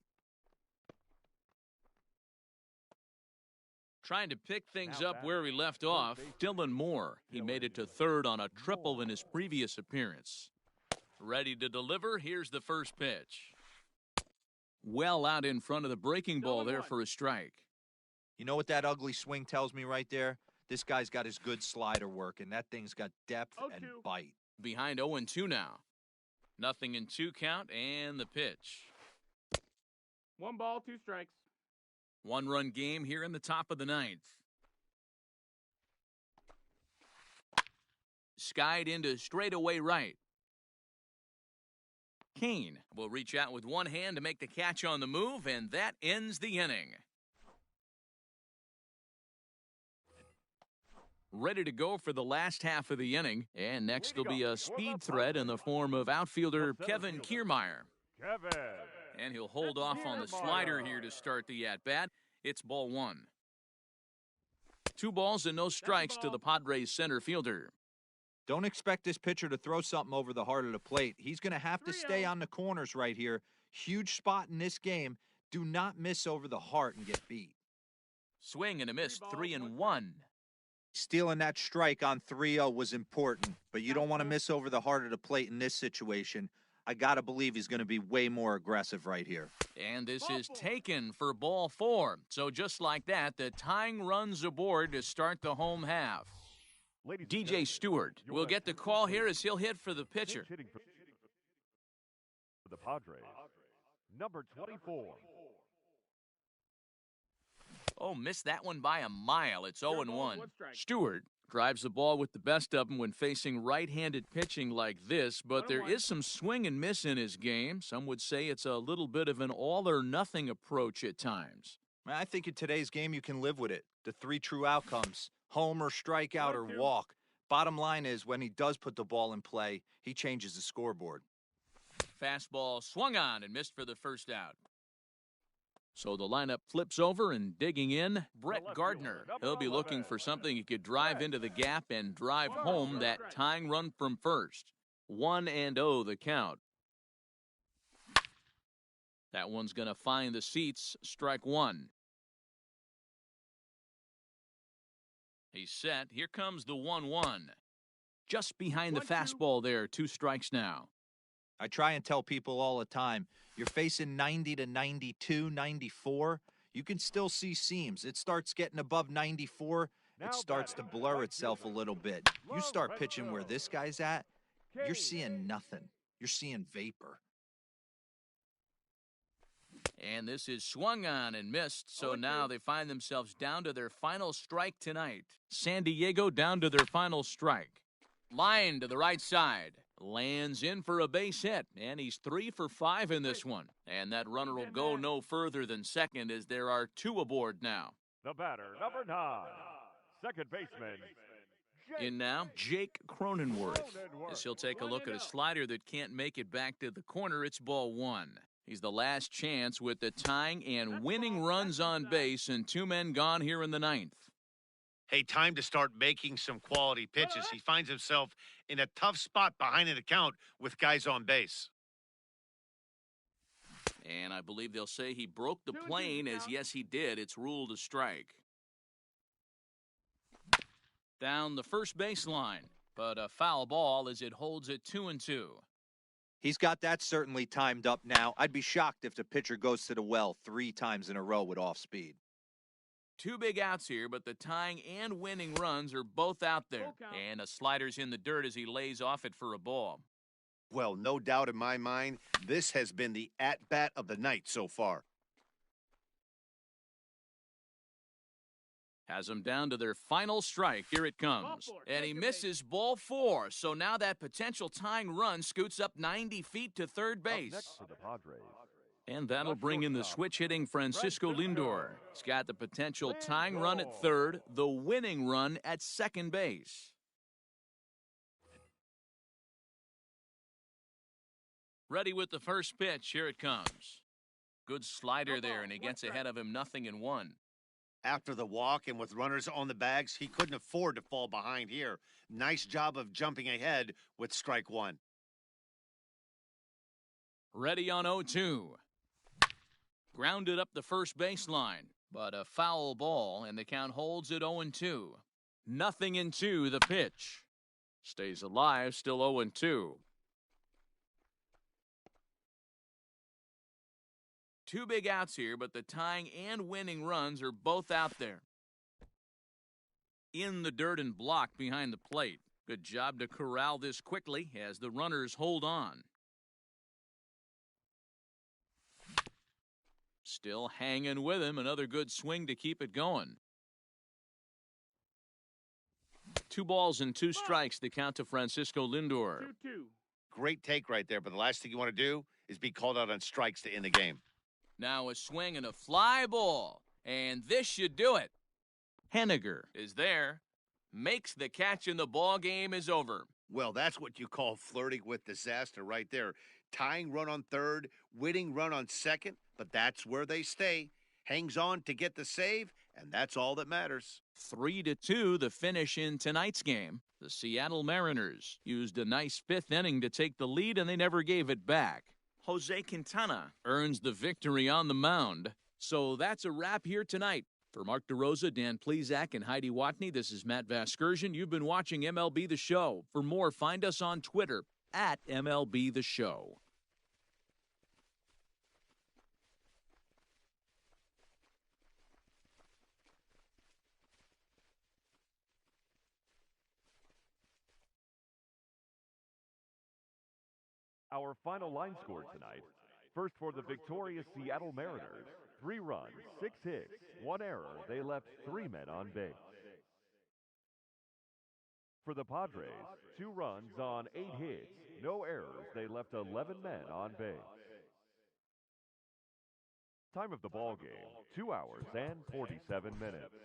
Trying to pick things up where he left off, Dylan Moore. He made it to 3rd on a triple in his previous appearance. Ready to deliver, here's the first pitch. Well out in front of the breaking ball there for a strike. You know what that ugly swing tells me right there? This guy's got his good slider work, and that thing's got depth and bite. Behind 0-2 now. 0-2 count, and the pitch. 1 ball, 2 strikes. 1-run game here in the top of the 9th. Skied into straightaway right. Kane will reach out with one hand to make the catch on the move, and that ends the inning. Ready to go for the last half of the inning, and next will be a speed threat in the form of outfielder Kevin Kiermaier. Kevin. And he'll hold off on the slider here to start the at-bat. It's ball 1. 2 balls and no strikes to the Padres center fielder. Don't expect this pitcher to throw something over the heart of the plate. He's going to have to stay on the corners right here. Huge spot in this game. Do not miss over the heart and get beat. Swing and a miss, 3-1. Stealing that strike on 3-0 was important, but you don't want to miss over the heart of the plate in this situation. I got to believe he's going to be way more aggressive right here. And this is taken for ball 4. So just like that, the tying runs aboard to start the home half. DJ Stewart will get the call here as he'll hit for the pitcher. Hitting for the Padres, Number 24. Oh, missed that one by a mile. It's Curveball, 0-1. one strike. Stewart drives the ball with the best of them when facing right-handed pitching like this, but there 1-1. is some swing and miss in his game. Some would say it's a little bit of an all-or-nothing approach at times. I think in today's game you can live with it. The three true outcomes: homer, strikeout, or 1-2. walk. Bottom line is, when he does put the ball in play, he changes the scoreboard. Fastball swung on and missed for the first out. So the lineup flips over, and digging in, Brett left Gardner. fielder, He'll be number looking 11. for something he could drive into the gap and drive home that tying run from first. 1-0 the count. That one's going to find the seats. Strike one. He's set. Here comes the 1-1. Just behind the 1-2. fastball there. 2 strikes now. I try and tell people all the time, you're facing 90 to 92, 94. You can still see seams. It starts getting above 94. It starts to blur itself a little bit. You start pitching where this guy's at, you're seeing nothing. You're seeing vapor. And this is swung on and missed, so now they find themselves down to their final strike tonight. San Diego down to their final strike. Line to the right side. Lands in for a base hit, and he's 3 for 5 in this one. And that runner will go no further than second, as there are 2 aboard now. The batter, number 9. Second baseman. In now, Jake Cronenworth. As he'll take a look at a slider that can't make it back to the corner, it's ball 1. He's the last chance with the tying and winning runs on base, and 2 men gone here in the 9th. Hey, time to start making some quality pitches. He finds himself in a tough spot behind an account with guys on base. And I believe they'll say he broke the 2-2 plane, as count. yes, he did. It's ruled a strike. Down the first baseline, but a foul ball as it holds it 2-2. He's got that certainly timed up now. I'd be shocked if the pitcher goes to the well 3 times in a row with off speed. 2 big outs here, but the tying and winning runs are both out there. Full count. And a slider's in the dirt as he lays off it for a ball. Well, no doubt in my mind, this has been the at-bat of the night so far. Has them down to their final strike. Here it comes. Ball 4, And he take your misses ball 4. So now that potential tying run scoots up 90 feet to third Up base. next for the Padres. And that'll bring in the switch-hitting Francisco Lindor. He's got the potential tying run at third, the winning run at second base. Ready with the first pitch. Here it comes. Good slider there, and he gets ahead of him 0-1. After the walk and with runners on the bags, he couldn't afford to fall behind here. Nice job of jumping ahead with strike one. Ready on 0-2. Grounded up the first baseline, but a foul ball, and the count holds at 0-2. 0-2 the pitch. Stays alive, still 0-2. 2 big outs here, but the tying and winning runs are both out there. In the dirt and blocked behind the plate. Good job to corral this quickly as the runners hold on. Still hanging with him. Another good swing to keep it going. 2 balls and 2 strikes to count to Francisco Lindor. 2-2. Great take right there, but the last thing you want to do is be called out on strikes to end the game. Now a swing and a fly ball. And this should do it. Henniger is there. Makes the catch, and the ball game is over. Well, that's what you call flirting with disaster right there. Tying run on third, winning run on second, but that's where they stay. Hangs on to get the save, and that's all that matters. 3-2 the finish in tonight's game. The Seattle Mariners used a nice 5th inning to take the lead, and they never gave it back. Jose Quintana earns the victory on the mound. So that's a wrap here tonight. For Mark DeRosa, Dan Plezak, and Heidi Watney, this is Matt Vasgersian. You've been watching MLB The Show. For more, find us on Twitter at MLB The Show. Our final line score tonight. First for the victorious Seattle Mariners. 3 runs, 6 hits, 1 error. They left 3 men on base. For the Padres, 2 runs on 8 hits, no errors. They left 11 men on base. Time of the ball game, 2 hours and 47 minutes.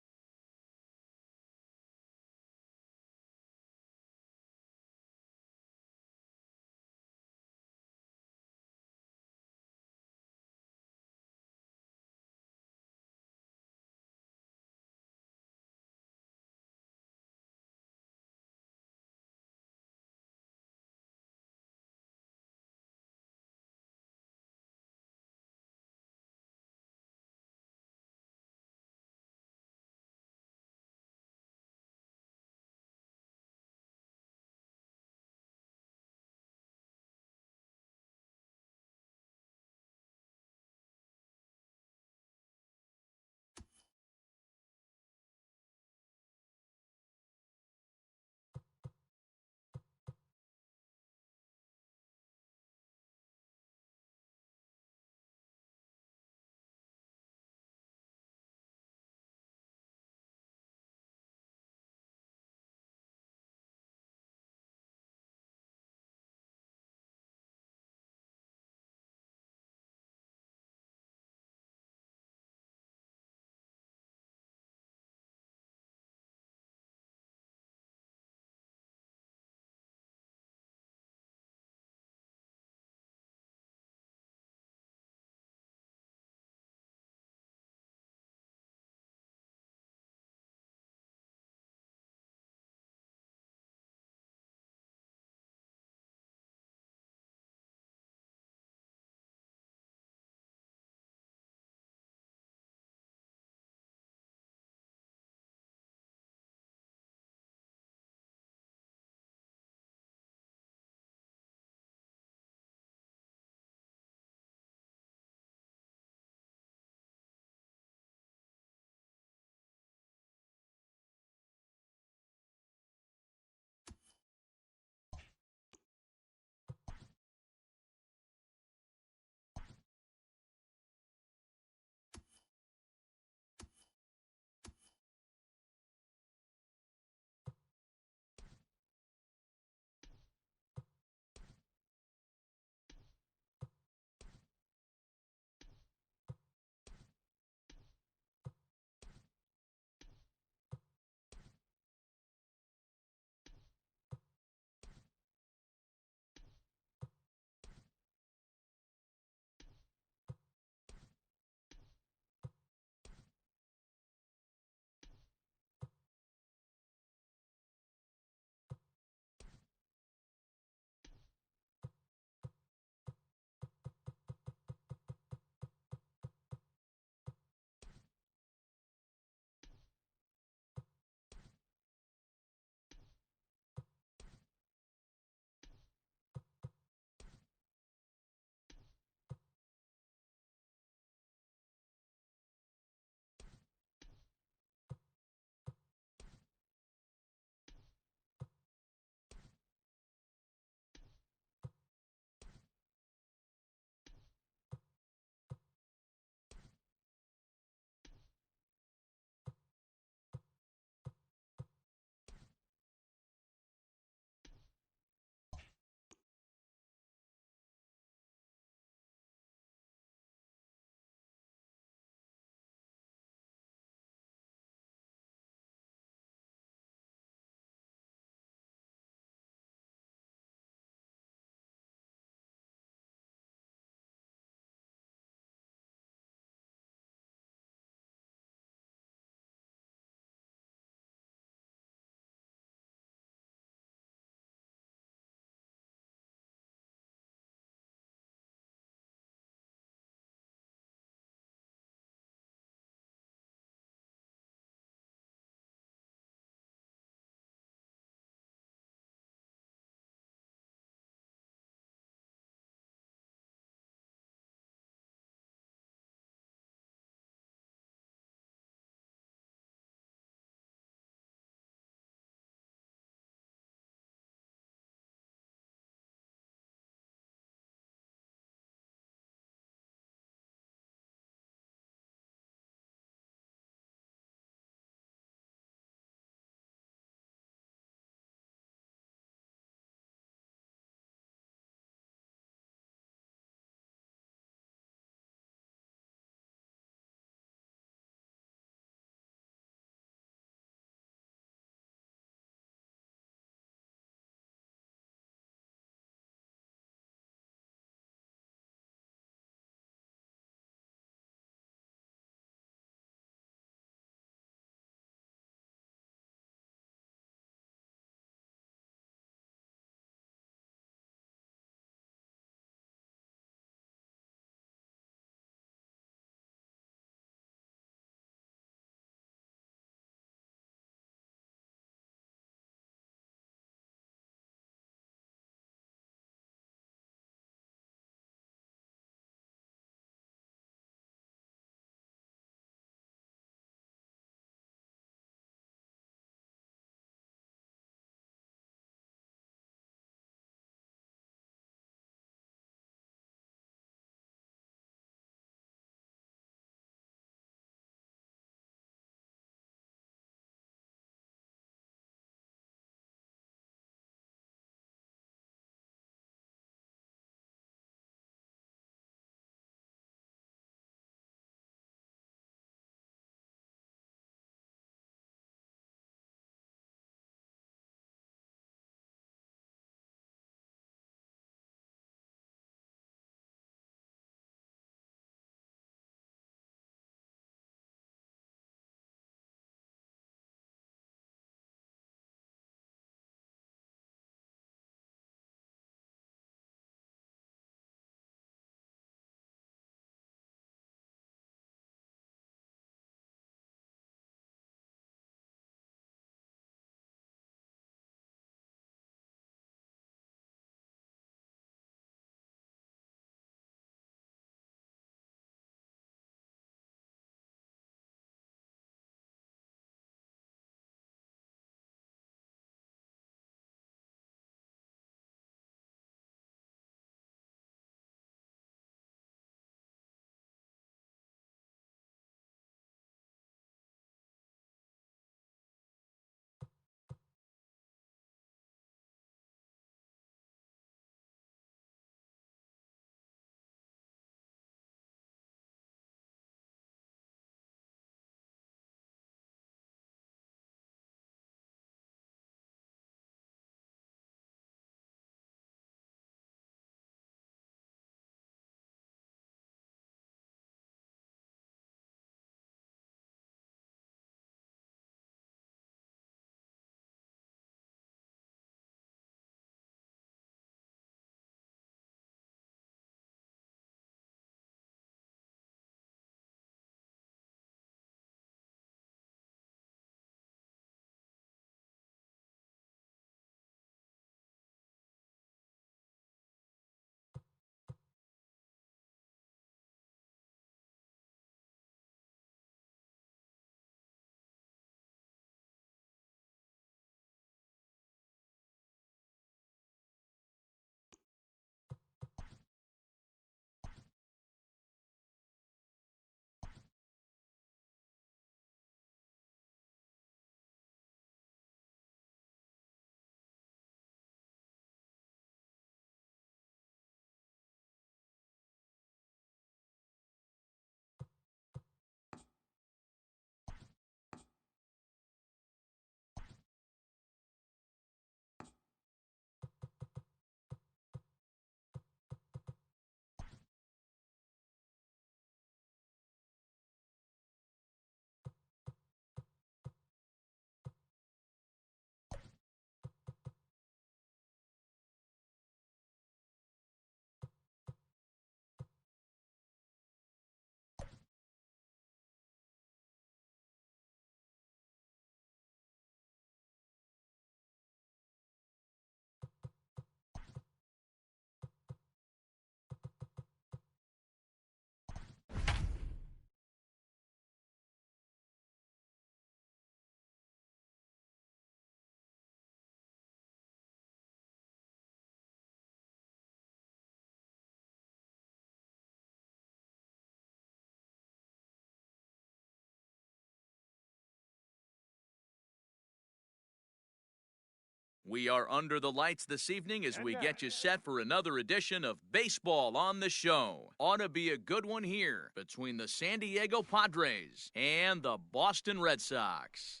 We are under the lights this evening as we get you set for another edition of Baseball on the Show. Ought to be a good one here between the San Diego Padres and the Boston Red Sox.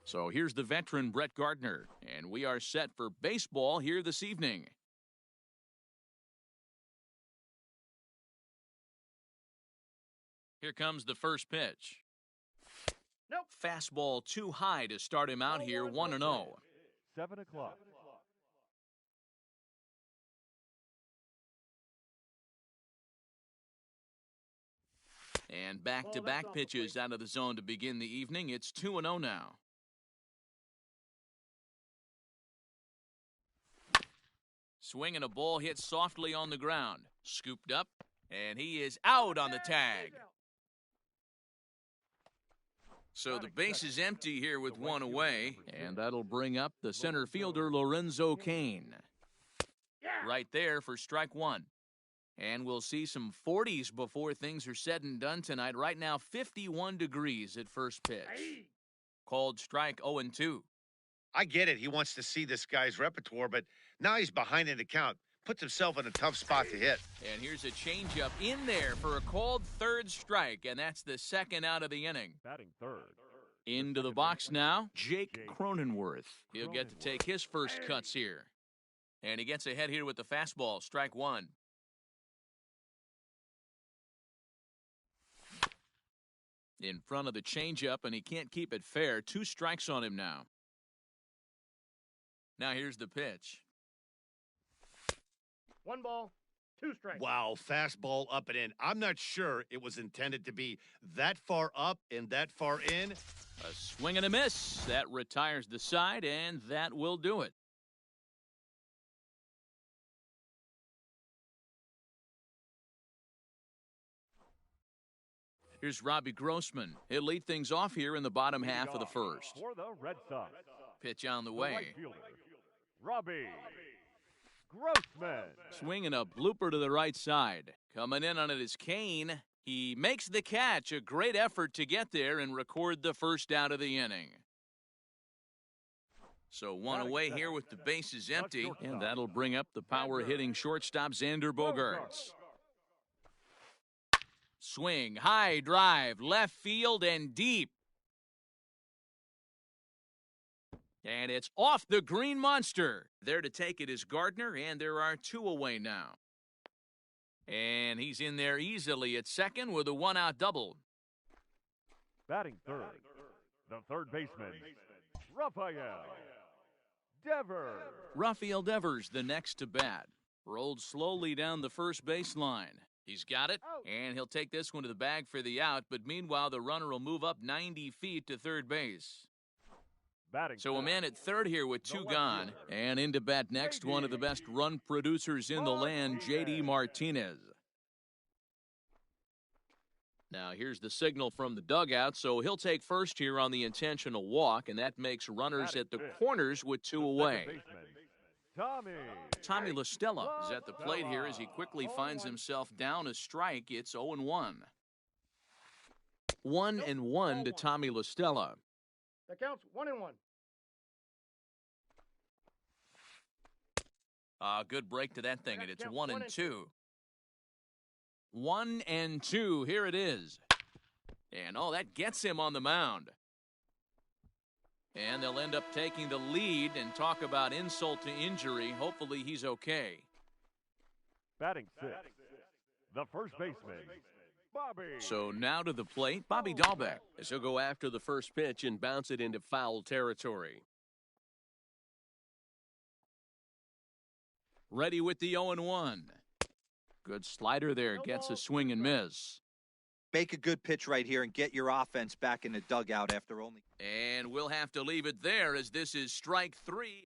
So here's the veteran Brett Gardner, and we are set for baseball here this evening. Here comes the first pitch. Nope. Fastball too high to start him out here 1-0. 7 o'clock. And back-to-back pitches out of the zone to begin the evening. It's 2-0 now. Swinging a ball hit softly on the ground. Scooped up, and he is out on the tag. So the base is empty here with one away, and that'll bring up the center fielder Lorenzo Cain. Right there for strike one. And we'll see some 40s before things are said and done tonight. Right now, 51 degrees at first pitch. Called strike 0-2. I get it. He wants to see this guy's repertoire, but now he's behind in the count. Puts himself in a tough spot to hit. And here's a changeup in there for a called third strike, and that's the second out of the inning. Batting third. Into the box now, Jake Cronenworth. He'll get to take his first cuts here. And he gets ahead here with the fastball, strike one. In front of the changeup, and he can't keep it fair. 2 strikes on him now. Now here's the pitch. 1 ball, 2 strikes. Wow, fastball up and in. I'm not sure it was intended to be that far up and that far in. A swing and a miss. That retires the side, and that will do it. Here's Robbie Grossman. He'll lead things off here in the bottom half of the first. For the Red Sox. Pitch on the The way. right fielder, Robbie Grossman. Swinging a blooper to the right side. Coming in on it is Cain. He makes the catch. A great effort to get there and record the first out of the inning. So one away here with the bases empty, and that'll bring up the power-hitting shortstop Xander Bogaerts. Swing, high drive, left field and deep. And it's off the green monster. There to take it is Gardner, and there are 2 away now. And he's in there easily at second with a 1-out double. Batting third, the third baseman, Rafael Devers. Rafael Devers, the next to bat. Rolled slowly down the first baseline. He's got it, and he'll take this one to the bag for the out, but meanwhile the runner will move up 90 feet to third base. So a man at third here with 2 gone, and into bat next, one of the best run producers in the land, J.D. Martinez. Now here's the signal from the dugout, so he'll take first here on the intentional walk, and that makes runners at the corners with 2 away. Tommy La Stella is at the plate here as he quickly finds himself down a strike. It's 0-1. 1-1 to Tommy La Stella. That counts 1-1. Good break to that thing, and it's 1-2. 1-2, here it is. And that gets him on the mound. And they'll end up taking the lead and talk about insult to injury. Hopefully he's okay. Batting sixth, the first baseman, Bobby. So now to the plate, Bobby Dahlbeck, As he'll go after the first pitch and bounce it into foul territory. ready with the 0-1. Good slider there, gets a swing and miss. Make a good pitch right here and get your offense back in the dugout after only. And we'll have to leave it there as this is strike 3.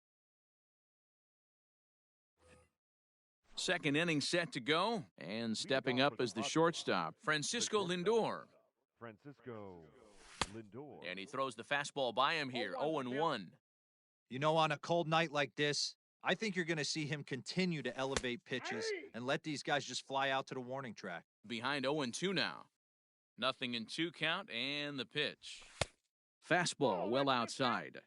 Second inning set to go, and stepping up as the shortstop, Francisco Lindor. And he throws the fastball by him here, 0-1. You know, on a cold night like this, I think you're going to see him continue to elevate pitches and let these guys just fly out to the warning track. Behind 0-2 now. Nothing in 2 count, and the pitch. Fastball well outside.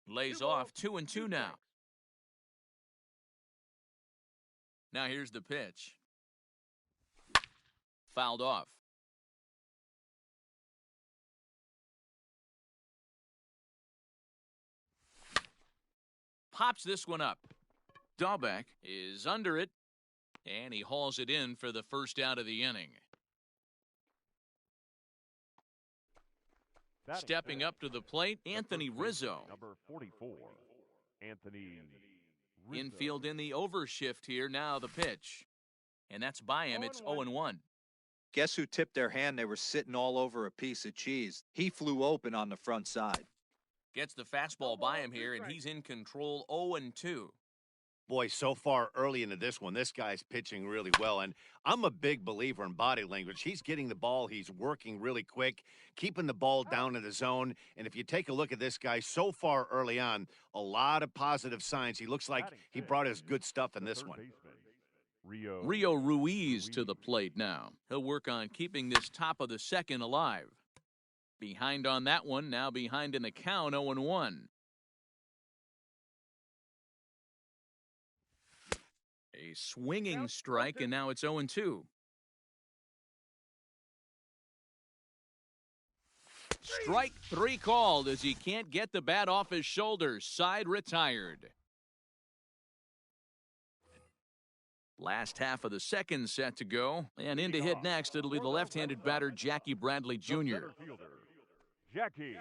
Lays off 2-2 now. Now here's the pitch. Fouled off. Pops this one up. Dahlbeck is under it, and he hauls it in for the first out of the inning. Stepping up to the plate, Anthony Rizzo. Number 44, Anthony Rizzo. Infield in the overshift here. Now the pitch. And that's by him. It's 0-1. Guess who tipped their hand? They were sitting all over a piece of cheese. He flew open on the front side. Gets the fastball by him here, and he's in control 0-2. Boy, so far early into this one, this guy's pitching really well. And I'm a big believer in body language. He's getting the ball. He's working really quick, keeping the ball down in the zone. And if you take a look at this guy so far early on, a lot of positive signs. He looks like he brought his good stuff in this one. Rio Ruiz to the plate now. He'll work on keeping this top of the second alive. Behind on that one, now behind in the count, 0-1. A swinging strike, and now it's 0-2. Strike 3 called as he can't get the bat off his shoulders. Side retired. Last half of the second set to go. And in to hit next, it'll be the left-handed batter, Jackie Bradley Jr. Jackie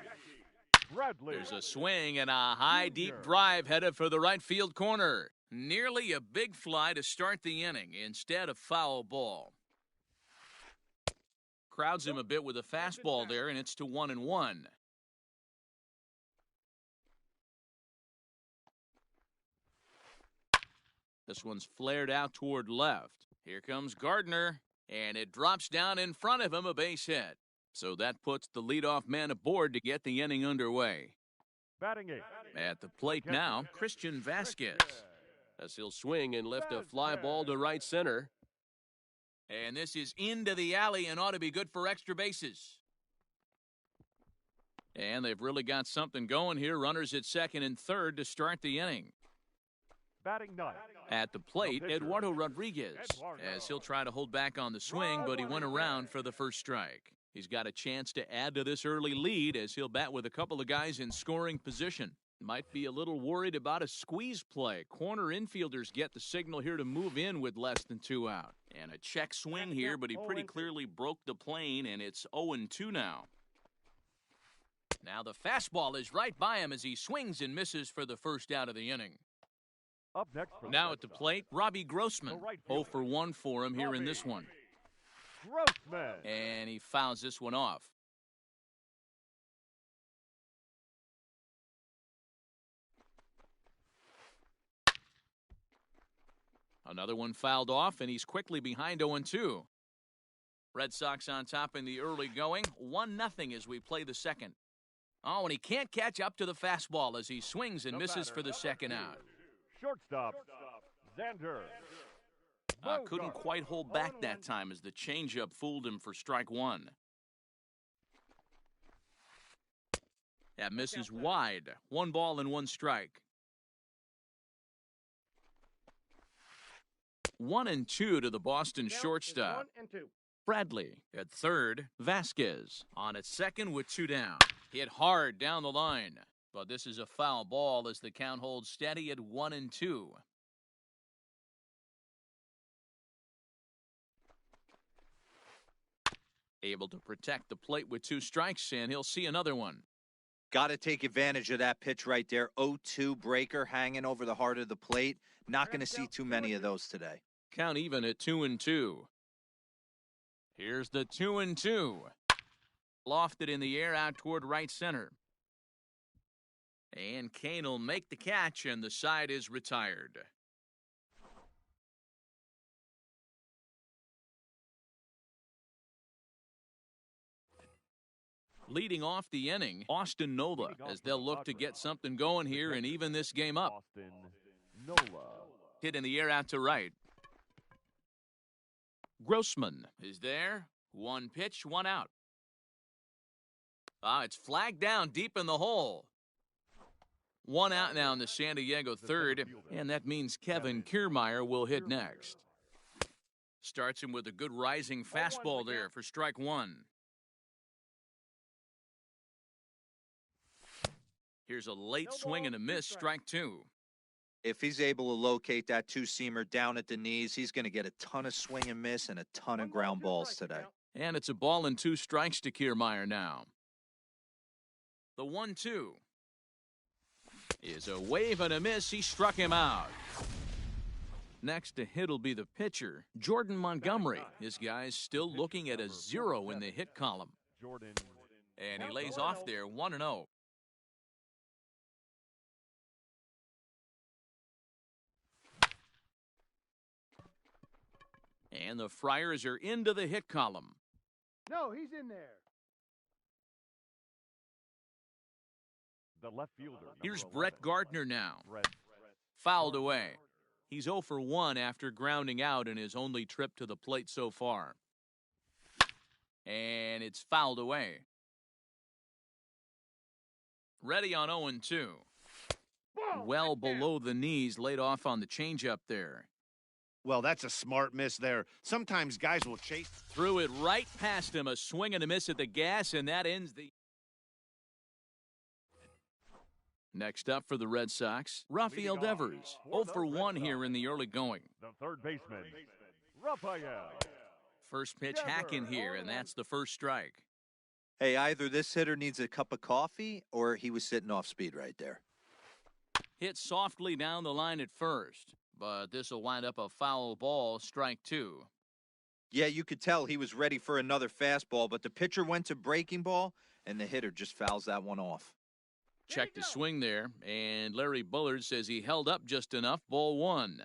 Bradley. There's a swing and a high, deep drive headed for the right field corner. Nearly a big fly to start the inning instead of foul ball. Crowds him a bit with a fastball there, and it's to 1-1. This one's flared out toward left. Here comes Gardner, and it drops down in front of him, a base hit. So that puts the leadoff man aboard to get the inning underway. Batting eight. At the plate now, Christian Vasquez. As he'll swing and lift a fly ball to right center. And this is into the alley and ought to be good for extra bases. And they've really got something going here. Runners at second and third to start the inning. Batting ninth. At the plate, Eduardo Rodriguez, as he'll try to hold back on the swing, but he went around for the first strike. He's got a chance to add to this early lead as he'll bat with a couple of guys in scoring position. Might be a little worried about a squeeze play. Corner infielders get the signal here to move in with less than 2 out. And a check swing here, but he pretty clearly broke the plane, and it's 0-2 now. Now the fastball is right by him as he swings and misses for the first out of the inning. Up next for Now at the plate, Robbie Grossman. 0 for 1 for him here in this one. Grossman. And he fouls this one off. Another one fouled off, and he's quickly behind 0-2. Red Sox on top in the early going. 1-0 as we play the second. Oh, and he can't catch up to the fastball as he swings and misses for the second out. Shortstop, Xander. Couldn't quite hold back that time as the changeup fooled him for strike 1. That misses wide. 1 ball and 1 strike. 1-2 to the Boston shortstop. 1-2. Bradley at third. Vasquez on at second with 2 down. Hit hard down the line. But this is a foul ball as the count holds steady at 1-2. Able to protect the plate with 2 strikes, and he'll see another one. Got to take advantage of that pitch right there. 0-2 breaker hanging over the heart of the plate. Not going to see too many of those today. Count even at 2-2. Here's the 2-2. Lofted in the air out toward right center. And Kane will make the catch, and the side is retired. Leading off the inning, Austin Nola, as they'll look to get something going here and even this game up. Austin Nola. Hit in the air out to right. Grossman is there. One pitch, one out. It's flagged down deep in the hole. One out now in the San Diego third, and that means Kevin Kiermaier will hit next. Starts him with a good rising fastball there for strike one. Here's a late swing and a miss, strike two. If he's able to locate that two-seamer down at the knees, he's going to get a ton of swing and miss and a ton of ground balls today. And it's a ball and two strikes to Kiermaier now. The 1-2 is a wave and a miss. He struck him out. Next to hit will be the pitcher, Jordan Montgomery. This guy's still looking at a 0 in the hit column. And he lays off there 1-0. And the Friars are into the hit column. No, he's in there. The left fielder. Here's Brett Gardner now. Fouled away. He's 0 for 1 after grounding out in his only trip to the plate so far. And it's fouled away. Ready on 0-2. Well below the knees, laid off on the changeup there. Well, that's a smart miss there. Sometimes guys will chase. Threw it right past him. A swing and a miss at the gas, and that ends the... Next up for the Red Sox, Rafael Devers. 0 for 1 here in the early going. The third baseman, Rafael. First pitch hack in here, and that's the first strike. Hey, either this hitter needs a cup of coffee or he was sitting off speed right there. Hit softly down the line at first, but this will wind up a foul ball, strike two. Yeah, you could tell he was ready for another fastball, but the pitcher went to breaking ball, and the hitter just fouls that one off. Check the swing there, and Larry Bullard says he held up just enough, ball one.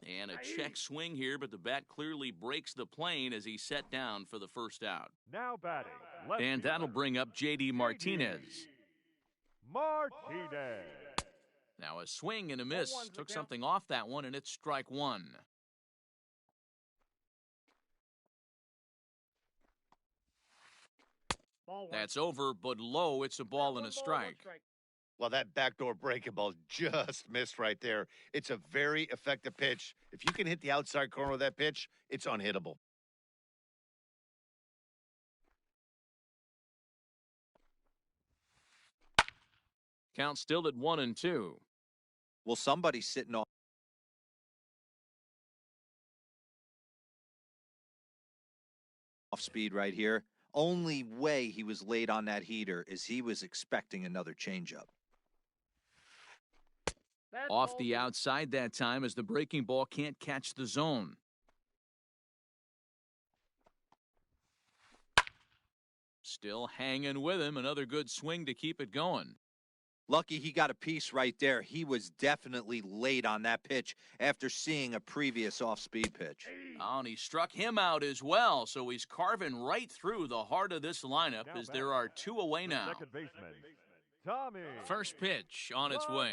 And a check swing here, but the bat clearly breaks the plane as he set down for the first out. Now batting. And that'll bring up J.D. Martinez. Martinez. Now a swing and a miss. Took something off that one, and it's strike one. That's over, but low. It's a ball and a strike. Well, that backdoor breaking ball just missed right there. It's a very effective pitch. If you can hit the outside corner of that pitch, it's unhittable. Count still at 1-2. Well, somebody's sitting off speed right here. Only way he was late on that heater is he was expecting another changeup. Off the outside that time as the breaking ball can't catch the zone. Still hanging with him. Another good swing to keep it going. Lucky he got a piece right there. He was definitely late on that pitch after seeing a previous off-speed pitch. Oh, and he struck him out as well, so he's carving right through the heart of this lineup as there are two away now. Second baseman, Tommy. First pitch on its way.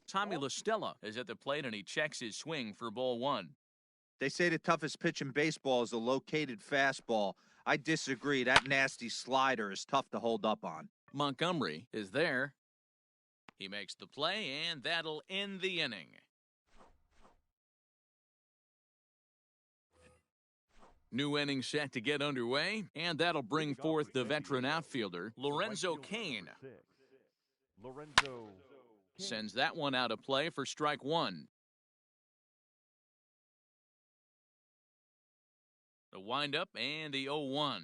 Tommy La Stella is at the plate, and he checks his swing for ball one. They say the toughest pitch in baseball is a located fastball. I disagree. That nasty slider is tough to hold up on. Montgomery is there. He makes the play, and that'll end the inning. New inning set to get underway, and that'll bring forth the veteran outfielder, Lorenzo Cain. Sends that one out of play for strike one. The windup and the 0-1.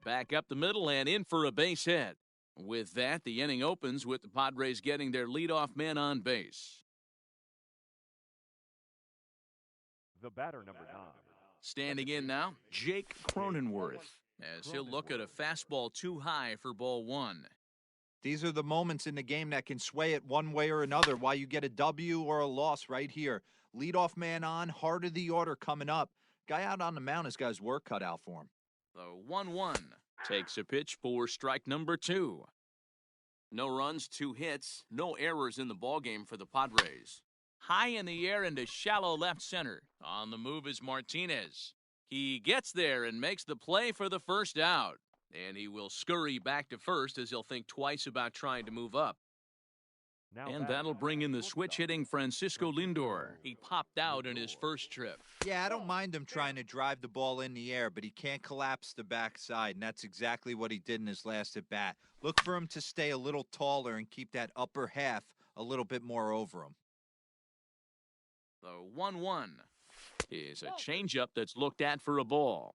Back up the middle and in for a base hit. With that, the inning opens with the Padres getting their leadoff man on base. The batter, number 9. Standing in now, Jake Cronenworth, as he'll look at a fastball too high for ball one. These are the moments in the game that can sway it one way or another, why you get a W or a loss right here. Leadoff man on, heart of the order coming up. Guy out on the mound has got his work cut out for him. The 1-1. Takes a pitch for strike number 2. No runs, 2 hits, no errors in the ballgame for the Padres. High in the air into shallow left center. On the move is Martinez. He gets there and makes the play for the first out. And he will scurry back to first as he'll think twice about trying to move up. And that'll bring in the switch-hitting Francisco Lindor. He popped out in his first trip. Yeah, I don't mind him trying to drive the ball in the air, but he can't collapse the backside, and that's exactly what he did in his last at-bat. Look for him to stay a little taller and keep that upper half a little bit more over him. The 1-1 is a changeup that's looked at for a ball.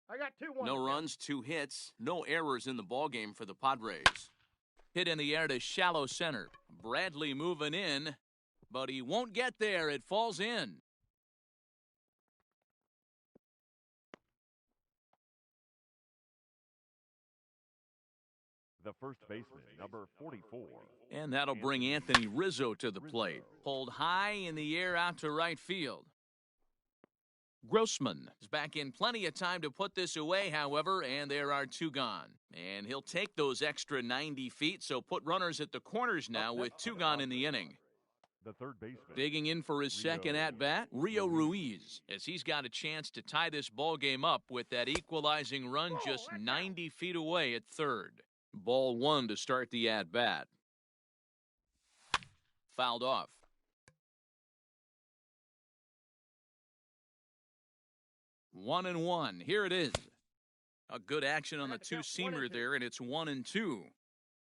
I got 2-1. No runs, 2 hits, no errors in the ballgame for the Padres. Hit in the air to shallow center. Bradley moving in, but he won't get there. It falls in. The first baseman, number 44. And that'll bring Anthony Rizzo to the plate. Pulled high in the air out to right field. Grossman is back in plenty of time to put this away, however, and there are 2 gone. And he'll take those extra 90 feet, so put runners at the corners now with 2 gone in the inning. The third baseman. Digging in for his second at-bat, Rio Ruiz, as he's got a chance to tie this ball game up with that equalizing run just 90 feet away at third. Ball 1 to start the at-bat. Fouled off. One and one. Here it is. A good action on the two-seamer there, and it's 1-2.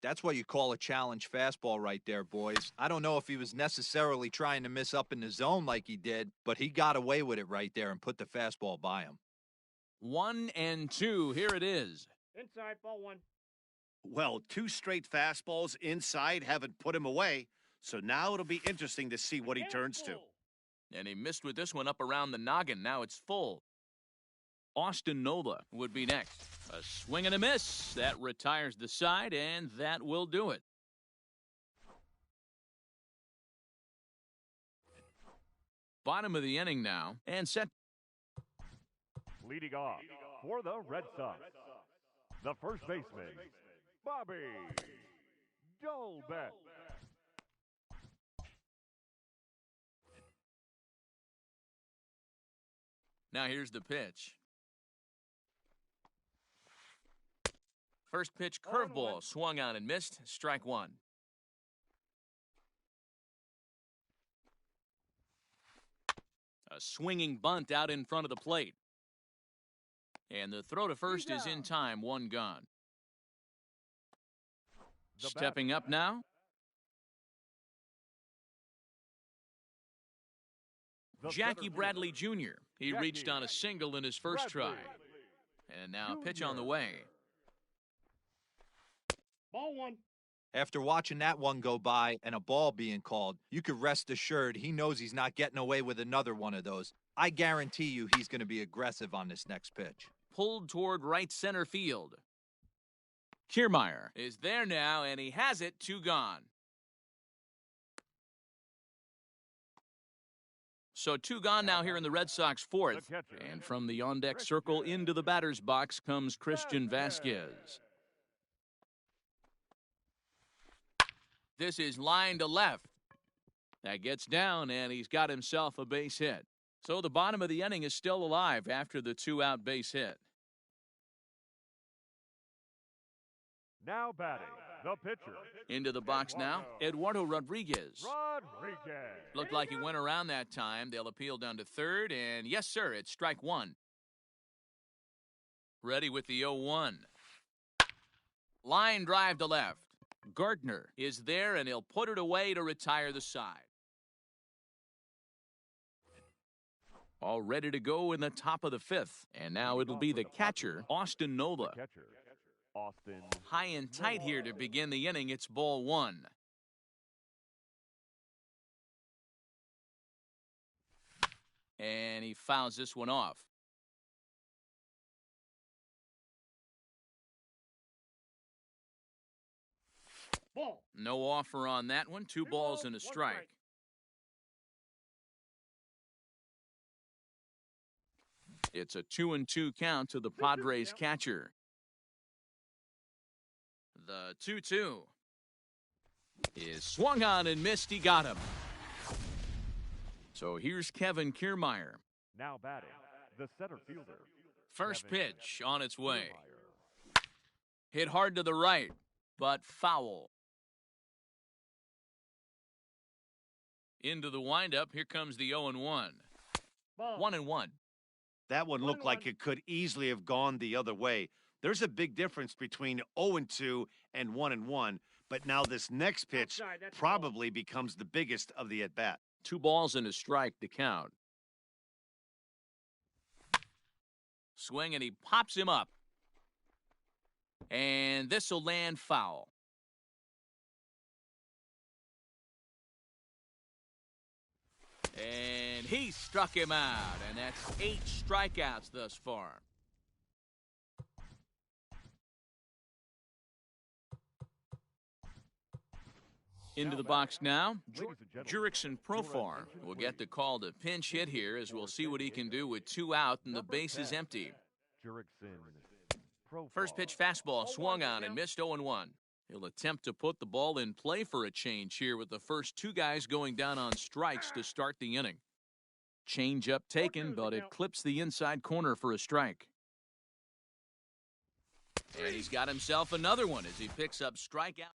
That's what you call a challenge fastball right there, boys. I don't know if he was necessarily trying to miss up in the zone like he did, but he got away with it right there and put the fastball by him. 1-2. Here it is. Inside, ball 1. Well, 2 straight fastballs inside haven't put him away, so now it'll be interesting to see what he turns to. And he missed with this one up around the noggin. Now it's full. Austin Nola would be next. A swing and a miss. That retires the side, and that will do it. Bottom of the inning now, and set. Leading off for the Red Sox, the first baseman, Bobby Dolbeck. Now here's the pitch. First pitch curveball swung on and missed. Strike 1. A swinging bunt out in front of the plate. And the throw to first is in time. 1 gone. Stepping up now. Jackie Bradley Jr. He reached on a single in his first try. And now pitch on the way. Ball 1. After watching that one go by and a ball being called, you could rest assured he knows he's not getting away with another one of those. I guarantee you he's going to be aggressive on this next pitch. Pulled toward right center field. Kiermaier is there now, and he has it. 2 gone. So 2 gone now here in the Red Sox 4th. And from the on-deck circle into the batter's box comes Christian Vasquez. This is line to left. That gets down, and he's got himself a base hit. So the bottom of the inning is still alive after the 2-out base hit. Now batting, the pitcher. Into the box now, Eduardo Rodriguez. Rodriguez. Looked like he went around that time. They'll appeal down to third, and yes, sir, it's strike 1. Ready with the 0-1. Line drive to left. Gardner is there, and he'll put it away to retire the side. All ready to go in the top of the 5th. And now it'll be the catcher, Austin Nola. Austin. High and tight here to begin the inning. It's ball 1. And he fouls this one off. Ball. No offer on that one. 2 balls and a strike. It's a 2-2 count to the Padres catcher. The 2-2 is swung on and missed. He got him. So here's Kevin Kiermaier. Now batting, the center fielder. First Kevin pitch on its way. Kiermaier. Hit hard to the right, but foul. Into the windup. Here comes the 0-1. Ball. 1-1. That one looked like it could easily have gone the other way. There's a big difference between 0-2 and 1-1, but now this next pitch Outside, that's a probably becomes the biggest of the at-bat. 2 balls and a strike to count. Swing, and he pops him up. And this will land foul. And he struck him out, and that's 8 strikeouts thus far. Into the box now, Jurickson Profar will get the call to pinch hit here, as we'll see what he can do with 2 out and the base is empty. Jurickson. First pitch fastball swung on and missed. 0-1. He'll attempt to put the ball in play for a change here, with the first 2 guys going down on strikes to start the inning. Change up taken, but it clips the inside corner for a strike. And he's got himself another one as he picks up strikeout.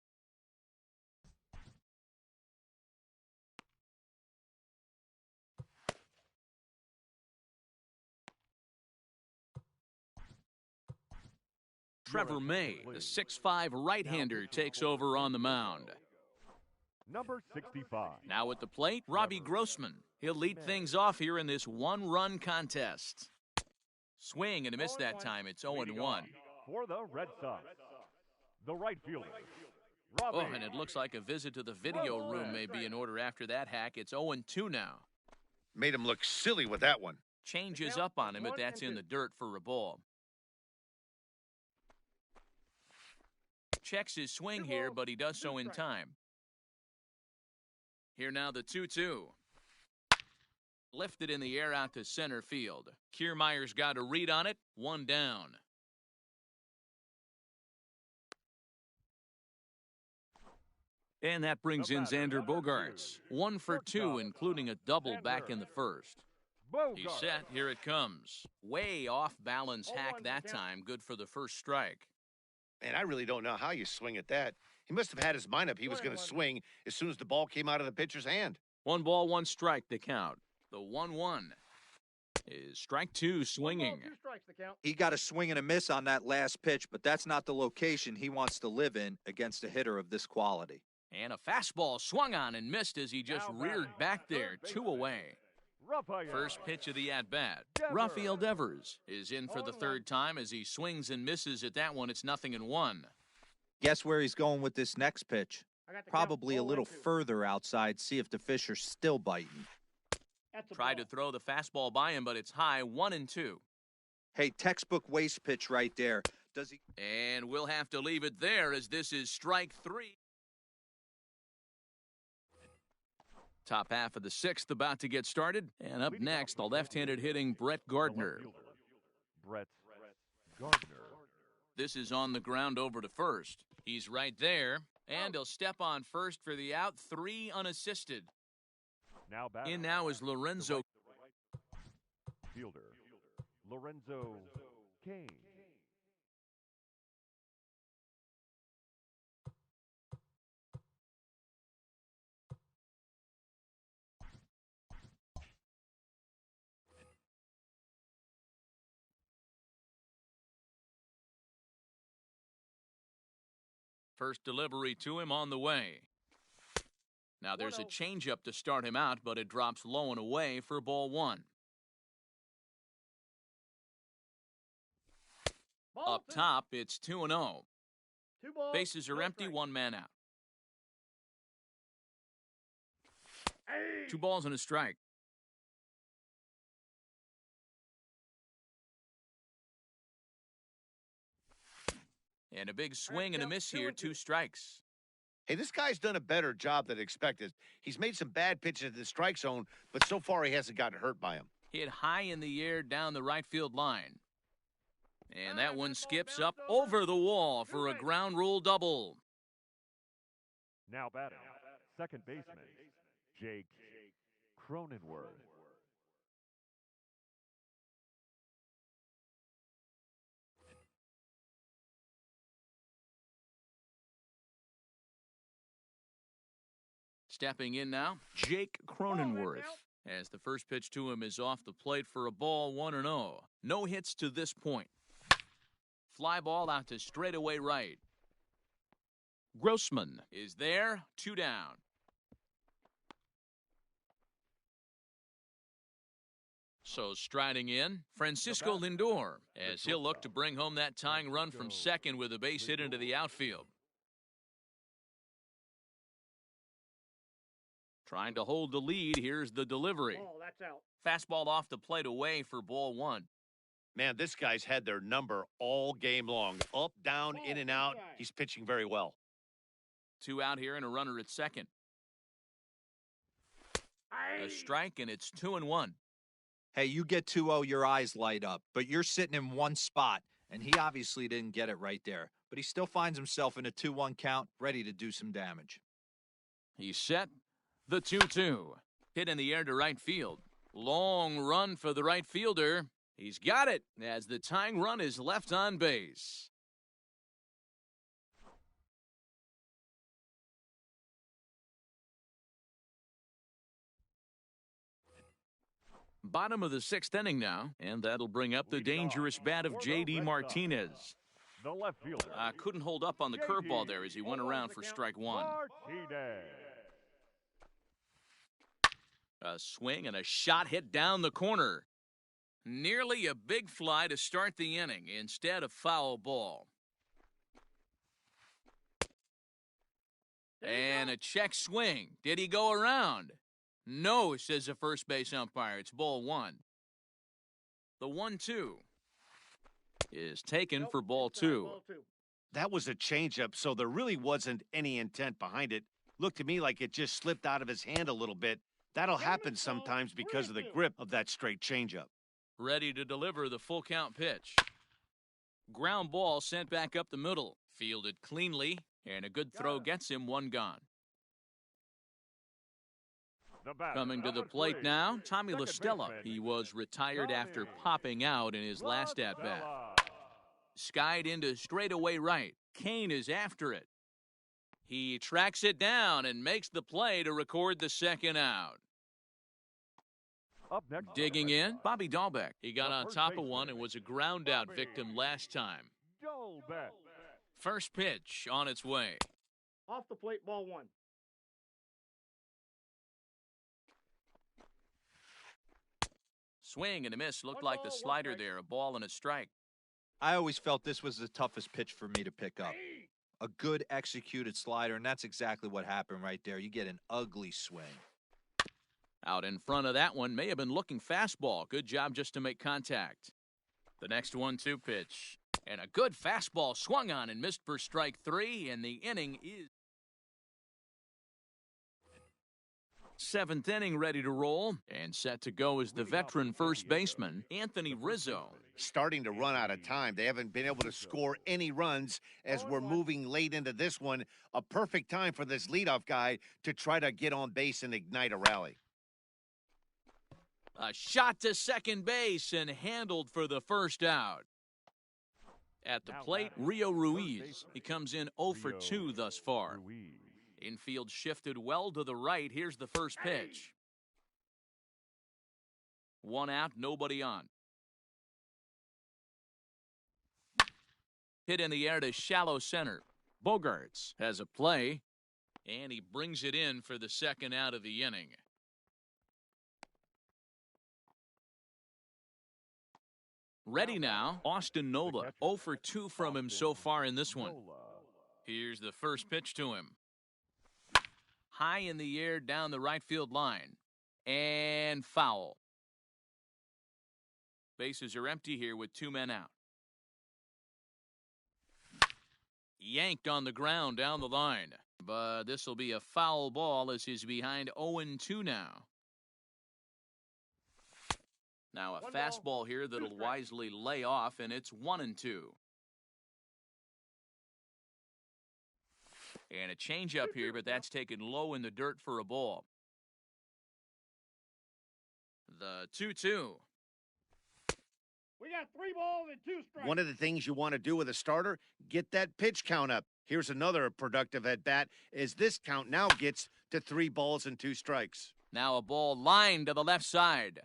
Trevor May, the 6'5" right-hander, takes over on the mound. Number 65. Now at the plate, Robbie Grossman. He'll lead things off here in this 1-run contest. Swing and a miss that time. It's 0-1. For the Red Sox, the right fielder. Oh, Robbie. and it looks like a visit to the video room may be in order after that hack. It's 0-2 now. Made him look silly with that one. Changes up on him, but that's in the dirt for a ball. Checks his swing here, but he does so in time. Here now the 2-2. Lifted in the air out to center field. Kiermaier's got a read on it. 1 down. And that brings in Xander Bogaerts. 1 for 2, including a double back in the first. He's set. Here it comes. Way off balance hack that time. Good for the first strike. Man, I really don't know how you swing at that. He must have had his mind up he was going to swing as soon as the ball came out of the pitcher's hand. 1 ball, 1 strike to count. The 1-1 is strike 2 swinging. 2 strikes to count. He got a swing and a miss on that last pitch, but that's not the location he wants to live in against a hitter of this quality. And a fastball swung on and missed as he just reared back there. 2 away. First pitch of the at-bat. Rafael Devers is in for the 3rd time as he swings and misses at that one. It's 0-1. Guess where he's going with this next pitch? I got the Probably a count. little 0-2. further outside, see if the fish are still biting. That's a Tried to ball. throw the fastball by him, but it's high. 1-2. Hey, textbook waste pitch right there. Does he? And we'll have to leave it there as this is strike 3. Top half of the 6th about to get started. And up next, the left-handed hitting Brett Gardner. Brett Gardner. This is on the ground over to first. He's right there, and he'll step on first for the out. 3 unassisted. Now batting. In now is Lorenzo. Fielder. Lorenzo Kane. First delivery to him on the way. Now there's a changeup to start him out, but it drops low and away for ball 1. Ball Up 2. top, it's 2-0. 2 balls. Bases are no empty, strikes. 1 man out. Hey. 2 balls and a strike. And a big swing and a miss here, 2 strikes. Hey, this guy's done a better job than expected. He's made some bad pitches in the strike zone, but so far he hasn't gotten hurt by them. Hit high in the air down the right field line. And that one skips up over the wall for a ground rule double. Now batting, second baseman, Jake Cronenworth. Stepping in now, Jake Cronenworth. As the first pitch to him is off the plate for a ball, 1-0. No hits to this point. Fly ball out to straightaway right. Grossman is there, 2 down. So striding in, Francisco Lindor, as he'll look to bring home that tying run from second with a base hit into the outfield. Trying to hold the lead, here's the delivery. Oh, that's out. Fastball off the plate away for ball 1. Man, this guy's had their number all game long. Up, down, in and out. He's pitching very well. 2 out here and a runner at second. A strike, and it's 2-1. Hey, you get 2-0, your eyes light up, but you're sitting in one spot, and he obviously didn't get it right there. But he still finds himself in a 2-1 count, ready to do some damage. He's set. The 2-2. Hit in the air to right field. Long run for the right fielder. He's got it as the tying run is left on base. Bottom of the 6th inning now, and that'll bring up the dangerous bat of J.D. Martinez. The left fielder. Couldn't hold up on the curveball there as he went around for strike 1. Martinez. A swing and a shot hit down the corner. Nearly a big fly to start the inning instead of foul ball. And a check swing. Did he go around? No, says the first base umpire. It's ball 1. The 1-2 is taken for ball 2. That was a changeup, so there really wasn't any intent behind it. Looked to me like it just slipped out of his hand a little bit. That'll happen sometimes because of the grip of that straight changeup. Ready to deliver the full count pitch. Ground ball sent back up the middle. Fielded cleanly, and a good throw gets him 1 gone. Coming to the plate now, Tommy La Stella. He was retired after popping out in his last at-bat. Skied into straightaway right. Kane is after it. He tracks it down and makes the play to record the 2nd out. Up next, Digging in, Bobby Dahlbeck. He got on top of one and was a ground-out victim last time. Dahlbeck. First pitch on its way. Off the plate, ball 1. Swing and a miss. Looked like the slider there. A ball and a strike. I always felt this was the toughest pitch for me to pick up. A good executed slider, and that's exactly what happened right there. You get an ugly swing. Out in front of that one may have been looking fastball. Good job just to make contact. The next 1-2 pitch. And a good fastball swung on and missed for strike 3, and the inning is 7th inning ready to roll, and set to go is the veteran first baseman, Anthony Rizzo. Starting to run out of time. They haven't been able to score any runs as we're moving late into this one. A perfect time for this leadoff guy to try to get on base and ignite a rally. A shot to second base and handled for the first out. At the plate, Rio Ruiz. He comes in 0 for 2 thus far. Infield shifted well to the right. Here's the first pitch. 1 out, nobody on. Hit in the air to shallow center. Bogarts has a play, and he brings it in for the 2nd out of the inning. Ready now, Austin Nola. 0 for 2 from him so far in this one. Here's the first pitch to him. High in the air down the right field line. And foul. Bases are empty here with 2 men out. Yanked on the ground down the line. But this will be a foul ball as he's behind 0-2 now. Now a One ball, fastball here that'll two strikes. wisely lay off, and it's 1-2. And a changeup here, but that's taken low in the dirt for a ball. The 2-2. We got 3 balls and 2 strikes. One of the things you want to do with a starter, get that pitch count up. Here's another productive at-bat as this count now gets to 3 balls and 2 strikes. Now a ball lined to the left side.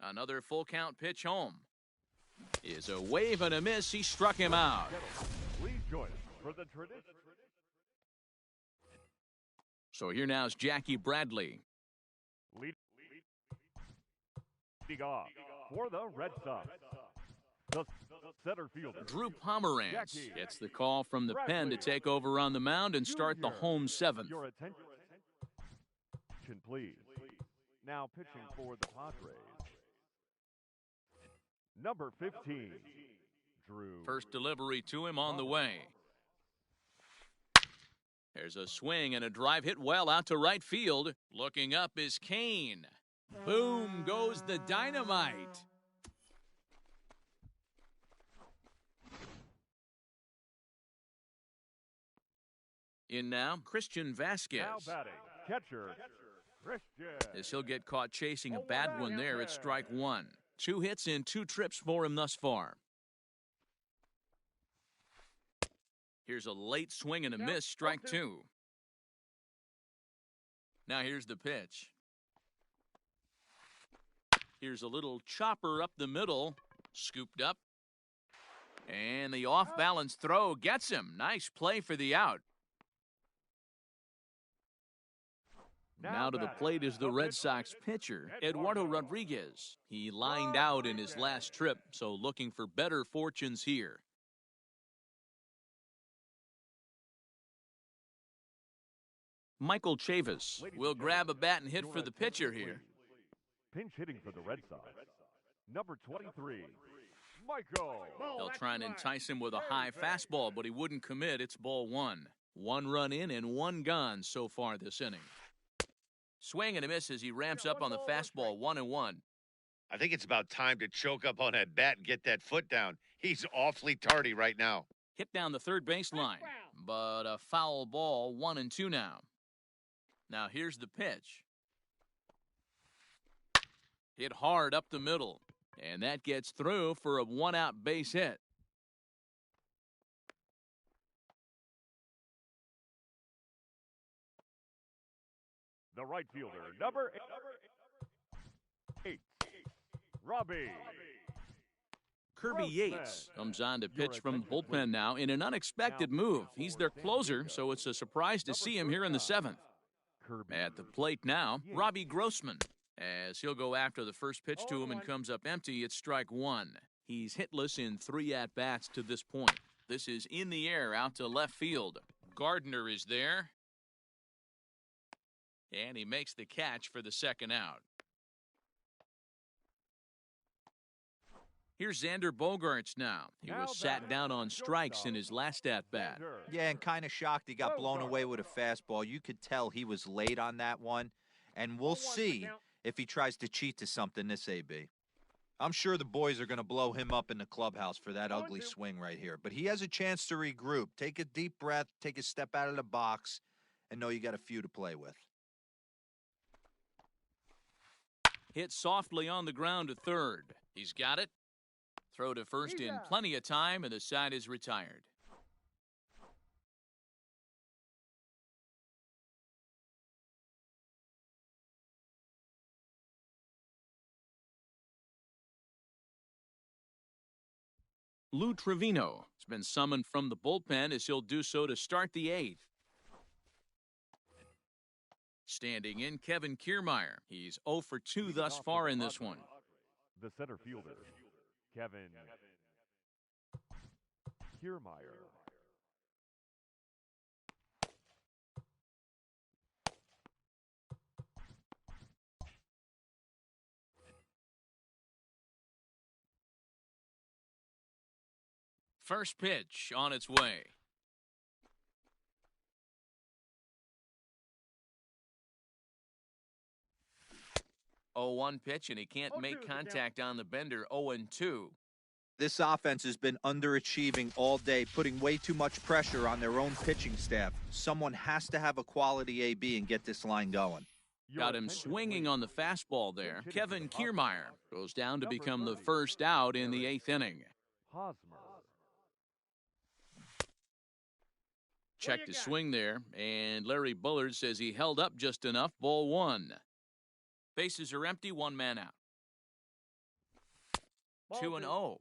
Another full count pitch home. Is a wave and a miss. He struck him out. Please join us for the tradition. So here now is Jackie Bradley. Leading off for the Red Sox, the center fielder, Drew Pomeranz Jackie gets the call from the pen to Bradley. take over on the mound and start the Junior. home 7th. Your attention, please. Now pitching for the Padres, number 15, Drew. First delivery to him on the way. There's a swing and a drive hit well out to right field. Looking up is Kane. Boom goes the dynamite. In now, Christian Vasquez. Now batting, catcher, Christian. As he'll get caught chasing a bad one there at strike 1. 2 hits in 2 trips for him thus far. Here's a late swing and a miss, strike 2. Now here's the pitch. Here's a little chopper up the middle, scooped up. And the off-balance throw gets him. Nice play for the out. Now to the plate is the Red Sox pitcher, Eduardo Rodriguez. He lined out in his last trip, so looking for better fortunes here. Michael Chavis will grab a bat and hit for the pitcher here. Pinch hitting for the Red Sox, number 23, Michael. They'll try and entice him with a high fastball, but he wouldn't commit. It's ball 1. 1 run in and 1 gone so far this inning. Swing and a miss as he ramps up on the fastball, 1-1. I think it's about time to choke up on that bat and get that foot down. He's awfully tardy right now. Hit down the third baseline, but a foul ball, 1-2 now. Now here's the pitch. Hit hard up the middle, and that gets through for a 1-out base hit. The right fielder, number 8, Robbie. Kirby Yates comes on to pitch from the bullpen now in an unexpected move. He's their closer, so it's a surprise to see him here in the 7th. At the plate now, Robbie Grossman, as he'll go after the first pitch to him and comes up empty. It's strike 1. He's hitless in 3 at-bats to this point. This is in the air out to left field. Gardner is there, and he makes the catch for the 2nd out. Here's Xander Bogaerts now. He was sat down on strikes in his last at-bat. Yeah, and kind of shocked he got blown away with a fastball. You could tell he was late on that one. And we'll see if he tries to cheat to something this AB. I'm sure the boys are going to blow him up in the clubhouse for that ugly swing right here. But he has a chance to regroup. Take a deep breath, take a step out of the box, and know you got a few to play with. Hit softly on the ground to third. He's got it. Throw to first in plenty of time, and the side is retired. Lou Trevino has been summoned from the bullpen as he'll do so to start the 8th. Standing in, Kevin Kiermaier. He's 0 for 2 thus far in this one. The center fielder, Kevin Kiermaier. First pitch on its way. 0-1 pitch, and he can't make contact on the bender. 0-2. This offense has been underachieving all day, putting way too much pressure on their own pitching staff. Someone has to have a quality AB and get this line going. Got him swinging on the fastball there. Kevin Kiermaier goes down to become the first out in the 8th inning. Checked his swing there, and Larry Bullard says he held up just enough. Ball 1. Bases are empty, 1 man out. 2-0.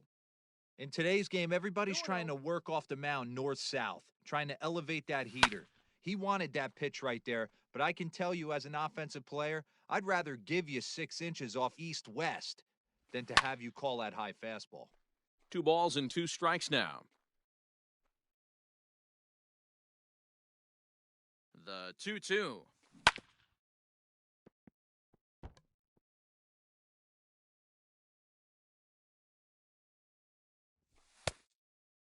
In today's game, everybody's trying to work off the mound north-south, trying to elevate that heater. He wanted that pitch right there, but I can tell you as an offensive player, I'd rather give you 6 inches off east-west than to have you call that high fastball. 2 balls and 2 strikes now. The 2-2.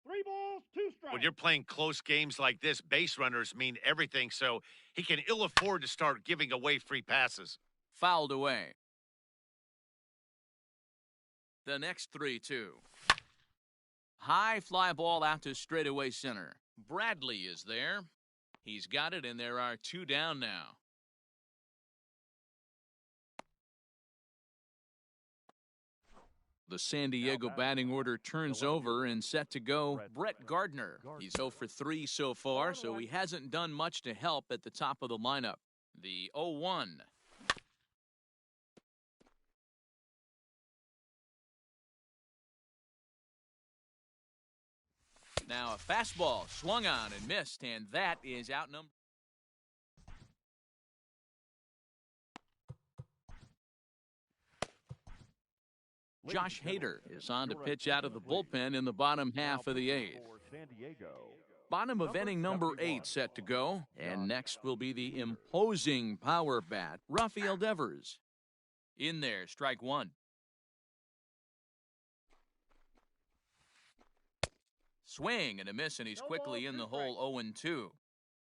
Three balls, 2 strikes. When you're playing close games like this, base runners mean everything, so he can ill afford to start giving away free passes. Fouled away. The next 3-2. High fly ball out to straightaway center. Bradley is there. He's got it, and there are 2 down now. The San Diego batting order turns over and set to go Brett Gardner. He's 0 for 3 so far, so he hasn't done much to help at the top of the lineup. The 0-1. Now a fastball swung on and missed, and that is outnumbered. Josh Hader is on to pitch out of the bullpen in the bottom half of the 8th. Bottom of inning number 8 set to go, and next will be the imposing power bat, Rafael Devers. In there, strike 1. Swing and a miss, and he's quickly in the hole. 0-2.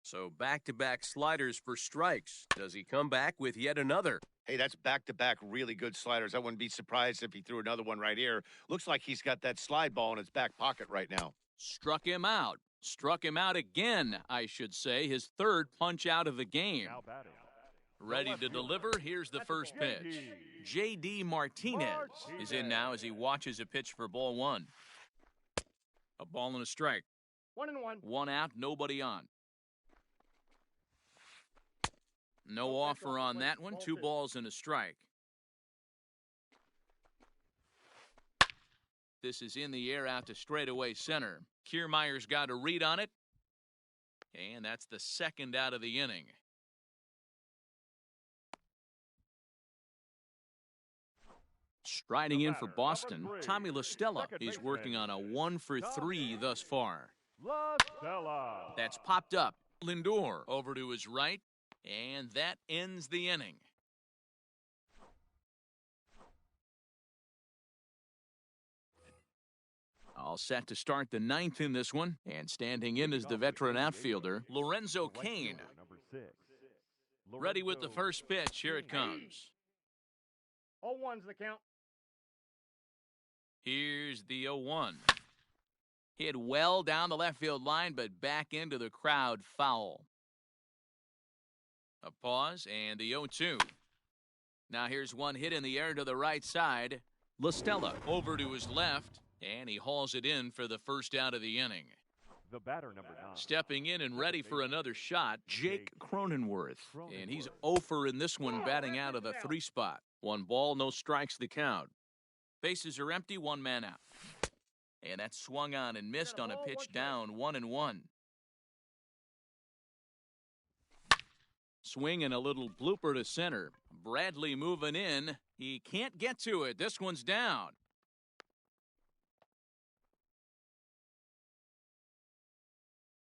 So back-to-back sliders for strikes. Does he come back with yet another? Hey, that's back-to-back really good sliders. I wouldn't be surprised if he threw another one right here. Looks like he's got that slide ball in his back pocket right now. Struck him out. Struck him out again, I should say. His 3rd punch out of the game. Ready to deliver. Here's the first pitch. J.D. Martinez is in now as he watches a pitch for ball 1. A ball and a strike. 1-1. 1 out, nobody on. No offer on that one. 2 balls and a strike. This is in the air out to straightaway center. Kiermaier's got a read on it. And that's the 2nd out of the inning. Striding in for Boston, Tommy La Stella. He's working on a 1 for 3 thus far. That's popped up. Lindor over to his right. And that ends the inning. All set to start the 9th in this one. And standing in is the veteran outfielder, Lorenzo Cain. Ready with the first pitch. Here it comes. 0-1's the count. Here's the 0-1. Hit well down the left field line, but back into the crowd, foul. A pause, and the 0-2. Now here's one hit in the air to the right side. La Stella over to his left, and he hauls it in for the first out of the inning. The batter, number 9. Stepping in and ready for another shot, Jake Cronenworth. And he's 0 for in this one, batting out of the 3 spot. 1 ball, no strikes the count. Bases are empty, 1 man out. And that's swung on and missed on a pitch down, 1-1. Swing and a little blooper to center. Bradley moving in. He can't get to it. This one's down.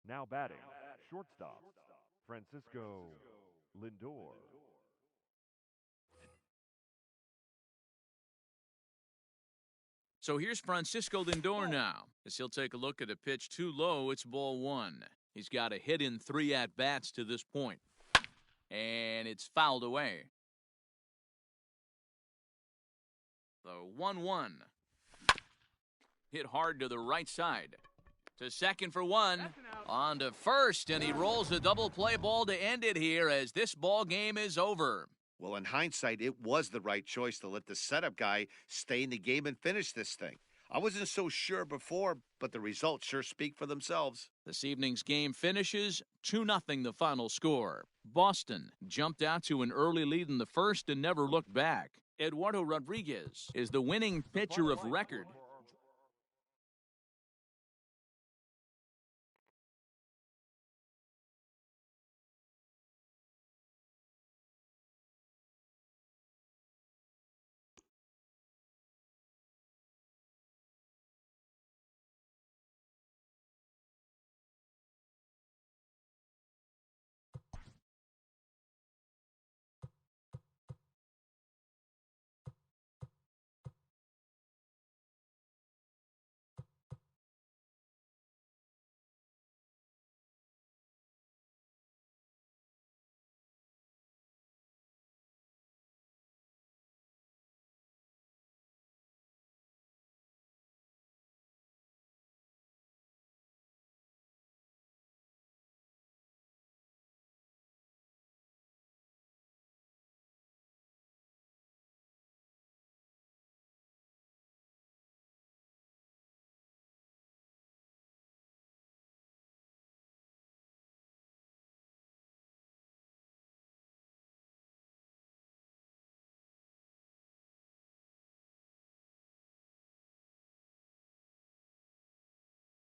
Now batting, shortstop, Francisco Lindor. So here's Francisco Lindor now, as he'll take a look at a pitch too low. It's ball 1. He's got a hit in 3 at-bats to this point. And it's fouled away. The 1-1. Hit hard to the right side. To second for one. On to first, and he rolls the double play ball to end it here as this ball game is over. Well, in hindsight, it was the right choice to let the setup guy stay in the game and finish this thing. I wasn't so sure before, but the results sure speak for themselves. This evening's game finishes 2-0 the final score. Boston jumped out to an early lead in the first and never looked back. Eduardo Rodriguez is the winning pitcher of record